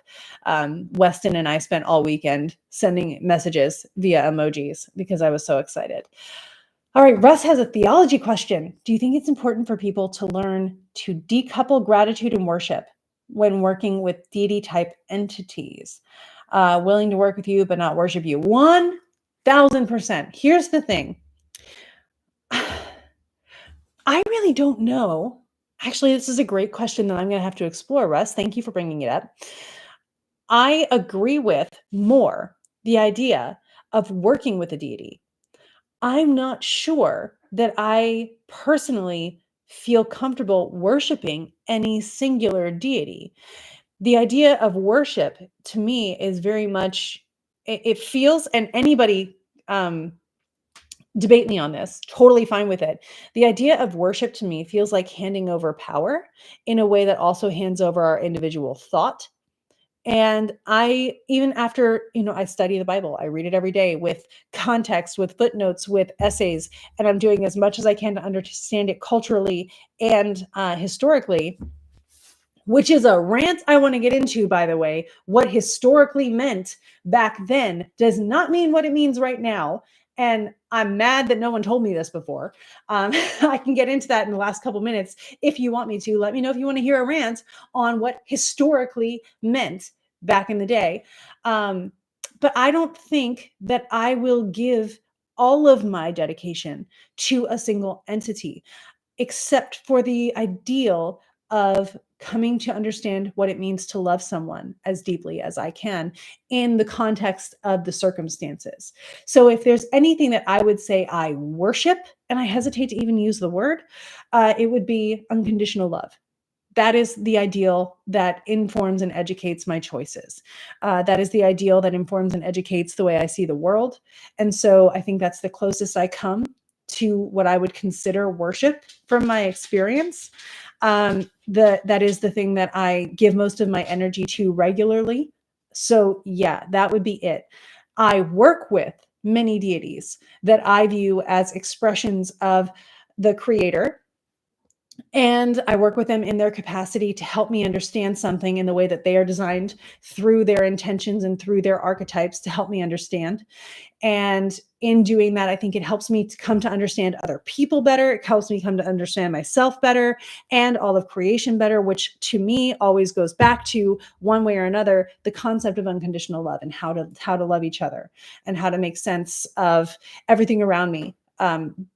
S1: Weston and I spent all weekend sending messages via emojis because I was so excited. All right, Russ has a theology question. Do you think it's important for people to learn to decouple gratitude and worship when working with deity type entities? Willing to work with you, but not worship you. 1000%. Here's the thing. I really don't know. Actually, this is a great question that I'm going to have to explore, Russ. Thank you for bringing it up. I agree with more the idea of working with a deity. I'm not sure that I personally feel comfortable worshiping any singular deity. The idea of worship to me is very much, it feels, and anybody debate me on this. Totally fine with it. The idea of worship to me feels like handing over power in a way that also hands over our individual thought. And I, even after, I study the Bible, I read it every day with context, with footnotes, with essays, and I'm doing as much as I can to understand it culturally and historically, which is a rant I want to get into, by the way. What historically meant back then does not mean what it means right now. And I'm mad that no one told me this before. I can get into that in the last couple minutes if you want me to. Let me know if you want to hear a rant on what historically meant back in the day. But I don't think that I will give all of my dedication to a single entity, except for the ideal of coming to understand what it means to love someone as deeply as I can in the context of the circumstances. So if there's anything that I would say I worship, and I hesitate to even use the word, it would be unconditional love. That is the ideal that informs and educates my choices. That is the ideal that informs and educates the way I see the world. And so I think that's the closest I come to what I would consider worship from my experience. That is the thing that I give most of my energy to regularly. So yeah, that would be it. I work with many deities that I view as expressions of the creator, and I work with them in their capacity to help me understand something in the way that they are designed through their intentions and through their archetypes to help me understand. And in doing that, I think it helps me to come to understand other people better. It helps me come to understand myself better and all of creation better, which to me always goes back to, one way or another, the concept of unconditional love and how to love each other and how to make sense of everything around me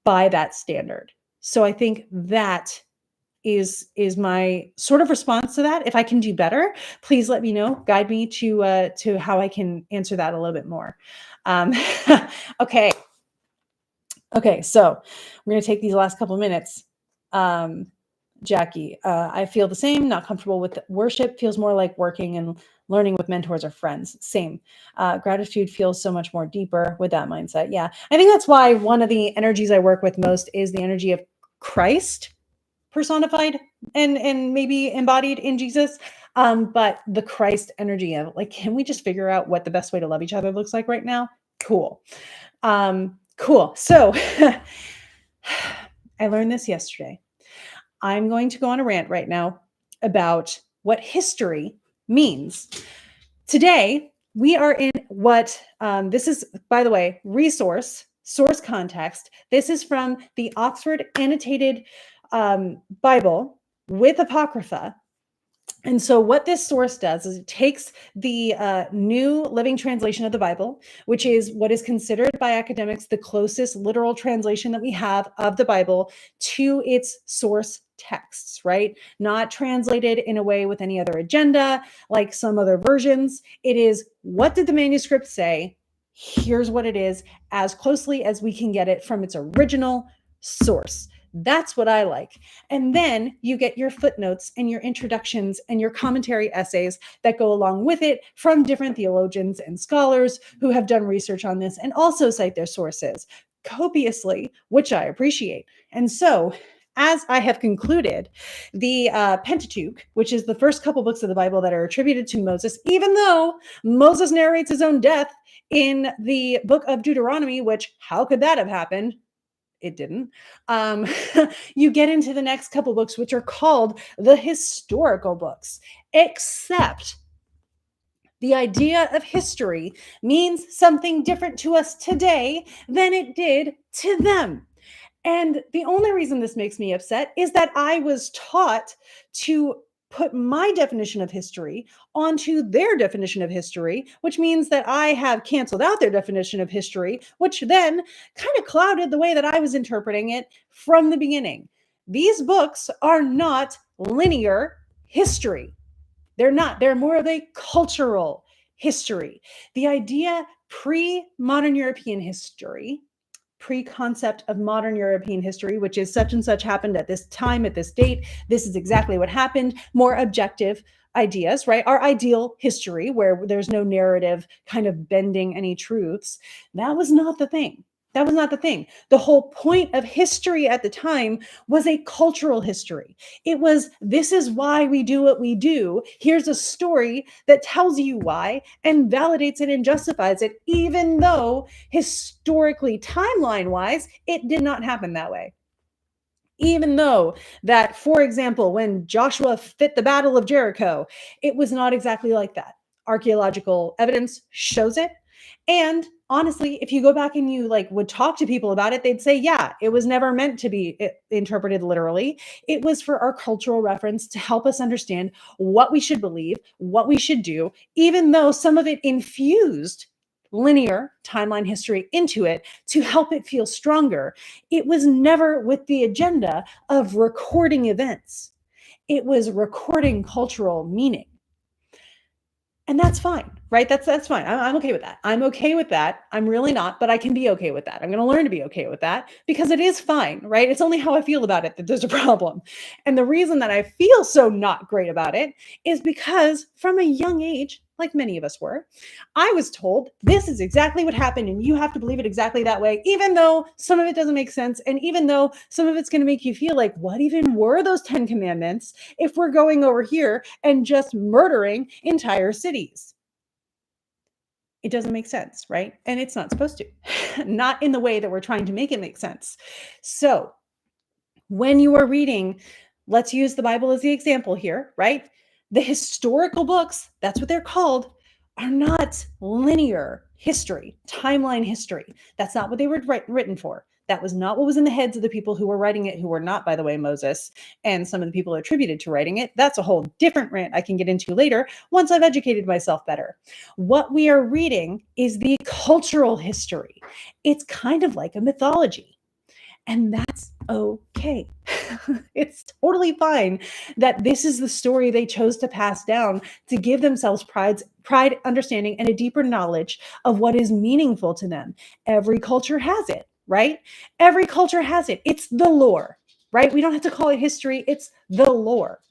S1: by that standard. So I think that is my sort of response to that. If I can do better, please let me know. Guide me to how I can answer that a little bit more. Um, okay. Okay. So we're going to take these last couple minutes. Jackie, I feel the same, not comfortable with worship, feels more like working and learning with mentors or friends. Same. Gratitude feels so much more deeper with that mindset. Yeah. I think that's why one of the energies I work with most is the energy of Christ personified and maybe embodied in Jesus. But the Christ energy of, like, can we just figure out what the best way to love each other looks like right now? Cool. Cool. So I learned this yesterday. I'm going to go on a rant right now about what history means. Today, we are in what, this is, by the way, source context. This is from the Oxford Annotated Bible with Apocrypha. And so what this source does is it takes the New Living Translation of the Bible, which is what is considered by academics the closest literal translation that we have of the Bible to its source texts, right? Not translated in a way with any other agenda, like some other versions. It is, what did the manuscript say? Here's what it is, as closely as we can get it from its original source. That's what I like. And then you get your footnotes and your introductions and your commentary essays that go along with it from different theologians and scholars who have done research on this and also cite their sources copiously, which I appreciate. And so, as I have concluded, the Pentateuch, which is the first couple books of the Bible that are attributed to Moses, even though Moses narrates his own death in the book of Deuteronomy, which, how could that have happened? It didn't. You get into the next couple books, which are called the historical books, except the idea of history means something different to us today than it did to them. And the only reason this makes me upset is that I was taught to put my definition of history onto their definition of history, which means that I have canceled out their definition of history, which then kind of clouded the way that I was interpreting it from the beginning. These books are not linear history. They're not. They're more of a cultural history. The idea pre-modern European history, pre-concept of modern European history, which is such and such happened at this time, at this date. This is exactly what happened. More objective ideas, right? Our ideal history, where there's no narrative kind of bending any truths. That was not the thing. That was not the thing. The whole point of history at the time was a cultural history. It was, this is why we do what we do. Here's a story that tells you why and validates it and justifies it, even though historically, timeline wise, it did not happen that way. Even though that, for example, when Joshua fit the Battle of Jericho, it was not exactly like that. Archaeological evidence shows it. And honestly, if you go back and you like would talk to people about it, they'd say, yeah, it was never meant to be interpreted literally. It was for our cultural reference to help us understand what we should believe, what we should do, even though some of it infused linear timeline history into it to help it feel stronger. It was never with the agenda of recording events. It was recording cultural meaning. And that's fine, right? That's fine. I'm okay with that. I'm okay with that. I'm really not, but I can be okay with that. I'm going to learn to be okay with that because it is fine, right? It's only how I feel about it that there's a problem. And the reason that I feel so not great about it is because from a young age, like many of us were, I was told this is exactly what happened and you have to believe it exactly that way, even though some of it doesn't make sense. And even though some of it's going to make you feel like, what even were those 10 commandments if we're going over here and just murdering entire cities? It doesn't make sense, right? And it's not supposed to, not in the way that we're trying to make it make sense. So when you are reading, let's use the Bible as the example here, right? The historical books, that's what they're called, are not linear history, timeline history. That's not what they were written for. That was not what was in the heads of the people who were writing it, who were not, by the way, Moses and some of the people attributed to writing it. That's a whole different rant I can get into later once I've educated myself better. What we are reading is the cultural history. It's kind of like a mythology. And that's okay. It's totally fine that this is the story they chose to pass down to give themselves pride, understanding, and a deeper knowledge of what is meaningful to them. Every culture has it, right? Every culture has it. It's the lore, right? We don't have to call it history. It's the lore.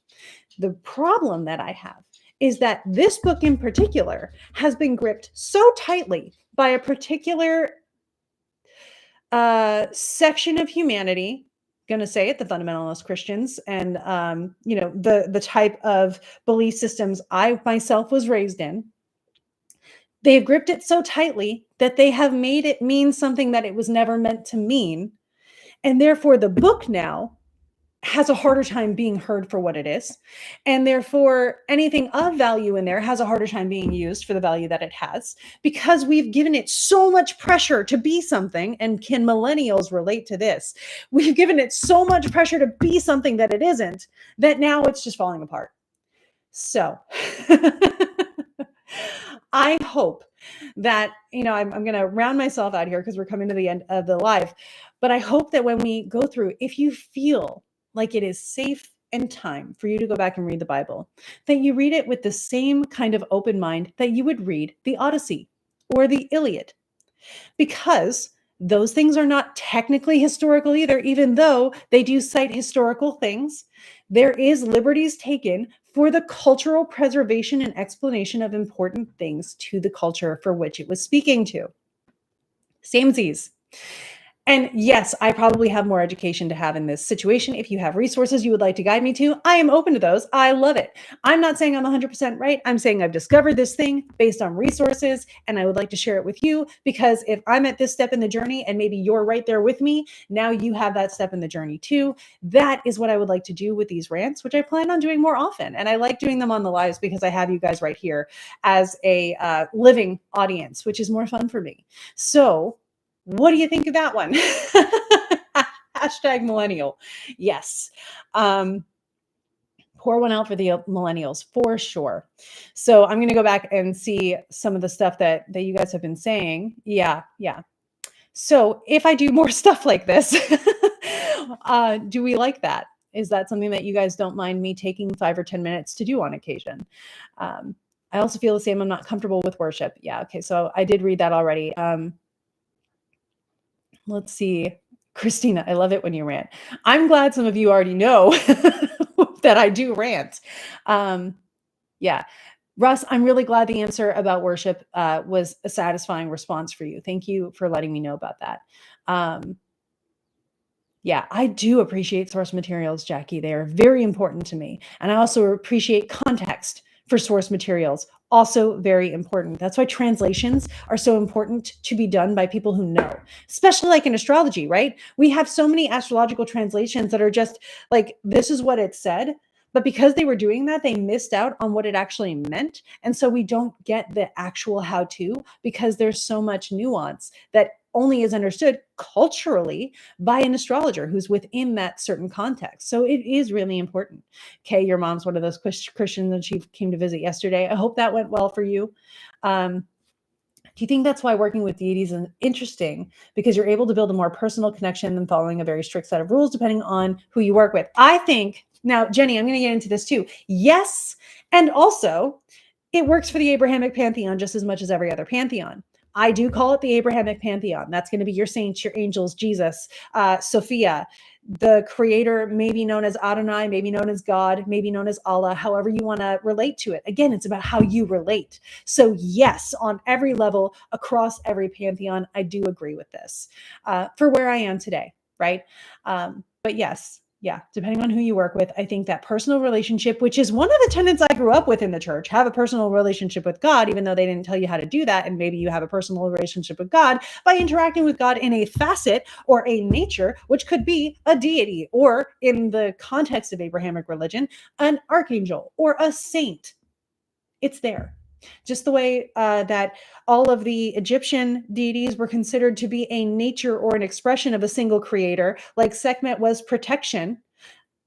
S1: The problem that I have is that this book in particular has been gripped so tightly by a particular section of humanity, going to say it, the fundamentalist Christians, and the type of belief systems I myself was raised in. They've gripped it so tightly that they have made it mean something that it was never meant to mean, and therefore the book now has a harder time being heard for what it is. And therefore, anything of value in there has a harder time being used for the value that it has because we've given it so much pressure to be something. And can millennials relate to this? We've given it so much pressure to be something that it isn't, that now it's just falling apart. So I hope that, I'm going to round myself out here because we're coming to the end of the live. But I hope that when we go through, if you feel like it is safe and time for you to go back and read the Bible, that you read it with the same kind of open mind that you would read the Odyssey or the Iliad, because those things are not technically historical either, even though they do cite historical things. There is liberties taken for the cultural preservation and explanation of important things to the culture for which it was speaking to. Samesies. And yes, I probably have more education to have in this situation. If you have resources you would like to guide me to, I am open to those. I love it. I'm not saying I'm 100% right. I'm saying I've discovered this thing based on resources, and I would like to share it with you, because if I'm at this step in the journey and maybe you're right there with me, now you have that step in the journey too. That is what I would like to do with these rants, which I plan on doing more often. And I like doing them on the lives because I have you guys right here as a living audience, which is more fun for me. So what do you think of that one? Hashtag millennial. Yes. Pour one out for the millennials for sure. So I'm going to go back and see some of the stuff that you guys have been saying. Yeah. So if I do more stuff like this, do we like that? Is that something that you guys don't mind me taking 5 or 10 minutes to do on occasion? I also feel the same. I'm not comfortable with worship. Yeah. Okay. So I did read that already. Let's see. Christina, I love it when you rant. I'm glad some of you already know that I do rant. Yeah. Russ, I'm really glad the answer about worship was a satisfying response for you. Thank you for letting me know about that. Um, yeah, I do appreciate source materials, Jackie. They are very important to me. And I also appreciate context for source materials, also very important. That's why translations are so important to be done by people who know, especially like in astrology, right? We have so many astrological translations that are just like, this is what it said. But because they were doing that, they missed out on what it actually meant. And so we don't get the actual how to because there's so much nuance that only is understood culturally by an astrologer who's within that certain context. So it is really important. Kay, your mom's one of those Christians and she came to visit yesterday. I hope that went well for you. Do you think that's why working with deities is interesting? Because you're able to build a more personal connection than following a very strict set of rules, depending on who you work with. I think, now, Jenny, I'm going to get into this too. Yes. And also, it works for the Abrahamic pantheon just as much as every other pantheon. I do call it the Abrahamic pantheon. That's going to be your saints, your angels, Jesus, Sophia, the creator, maybe known as Adonai, maybe known as God, maybe known as Allah, however you want to relate to it. Again, it's about how you relate. So yes, on every level, across every pantheon, I do agree with this for where I am today, right? But yes, yeah, depending on who you work with, I think that personal relationship, which is one of the tenets I grew up with in the church, have a personal relationship with God, even though they didn't tell you how to do that. And maybe you have a personal relationship with God by interacting with God in a facet or a nature, which could be a deity, or in the context of Abrahamic religion, an archangel or a saint. It's there. Just the way that all of the Egyptian deities were considered to be a nature or an expression of a single creator, like Sekhmet was protection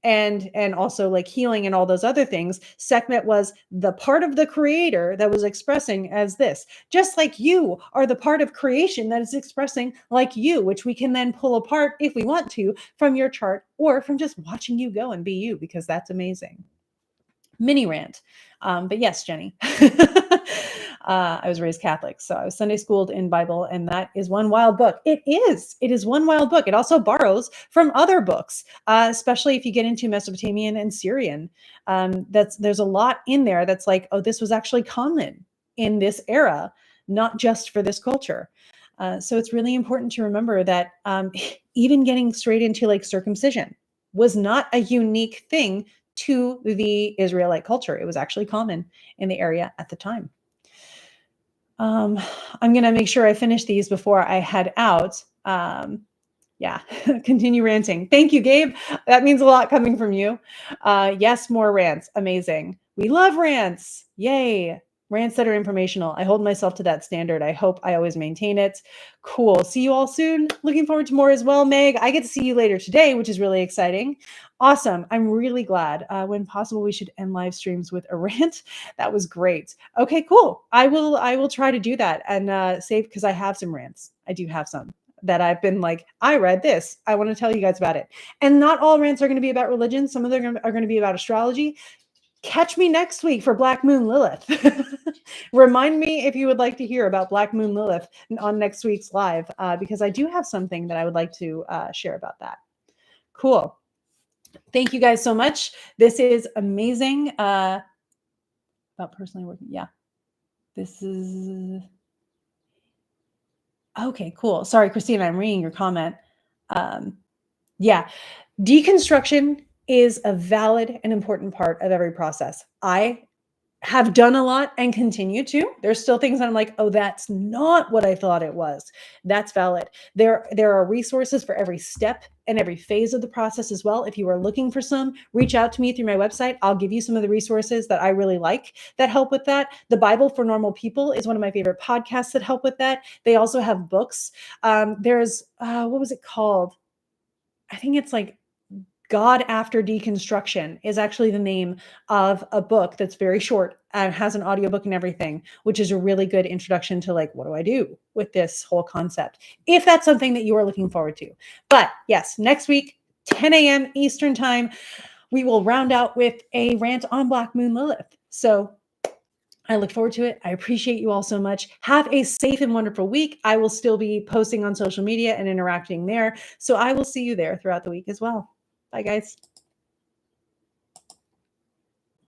S1: and also like healing and all those other things. Sekhmet was the part of the creator that was expressing as this, just like you are the part of creation that is expressing like you, which we can then pull apart if we want to from your chart or from just watching you go and be you, because that's amazing. Mini rant. But yes, Jenny. I was raised Catholic, so I was Sunday schooled in Bible, and that is one wild book. It is. It is one wild book. It also borrows from other books, especially if you get into Mesopotamian and Syrian. There's a lot in there that's like, oh, this was actually common in this era, not just for this culture. So it's really important to remember that even getting straight into like circumcision was not a unique thing to the Israelite culture. It was actually common in the area at the time. I'm going to make sure I finish these before I head out. Yeah, continue ranting. Thank you, Gabe. That means a lot coming from you. Yes, more rants. Amazing. We love rants. Yay. Rants that are informational. I hold myself to that standard. I hope I always maintain it. Cool. See you all soon. Looking forward to more as well, Meg. I get to see you later today, which is really exciting. Awesome. I'm really glad. When possible, we should end live streams with a rant. That was great. Okay, cool. I will try to do that and save, because I have some rants. I do have some that I've been like, I read this. I want to tell you guys about it. And not all rants are going to be about religion. Some of them are going to be about astrology. Catch me next week for Black Moon Lilith. Remind me if you would like to hear about Black Moon Lilith on next week's live, because I do have something that I would like to share about that. Cool. Thank you guys so much. This is amazing. About personally working. Yeah. This is... Okay, cool. Sorry, Christina, I'm reading your comment. Yeah, deconstruction is a valid and important part of every process. I have done a lot and continue to. There's still things that I'm like, oh, that's not what I thought it was. That's valid. There are resources for every step and every phase of the process as well. If you are looking for some, reach out to me through my website. I'll give you some of the resources that I really like that help with that. The Bible for Normal People is one of my favorite podcasts that help with that. They also have books. There's, what was it called? I think it's like God After Deconstruction is actually the name of a book that's very short and has an audiobook and everything, which is a really good introduction to like, what do I do with this whole concept? If that's something that you are looking forward to. But yes, next week, 10 a.m. Eastern time, we will round out with a rant on Black Moon Lilith. So I look forward to it. I appreciate you all so much. Have a safe and wonderful week. I will still be posting on social media and interacting there. So I will see you there throughout the week as well. Bye, guys.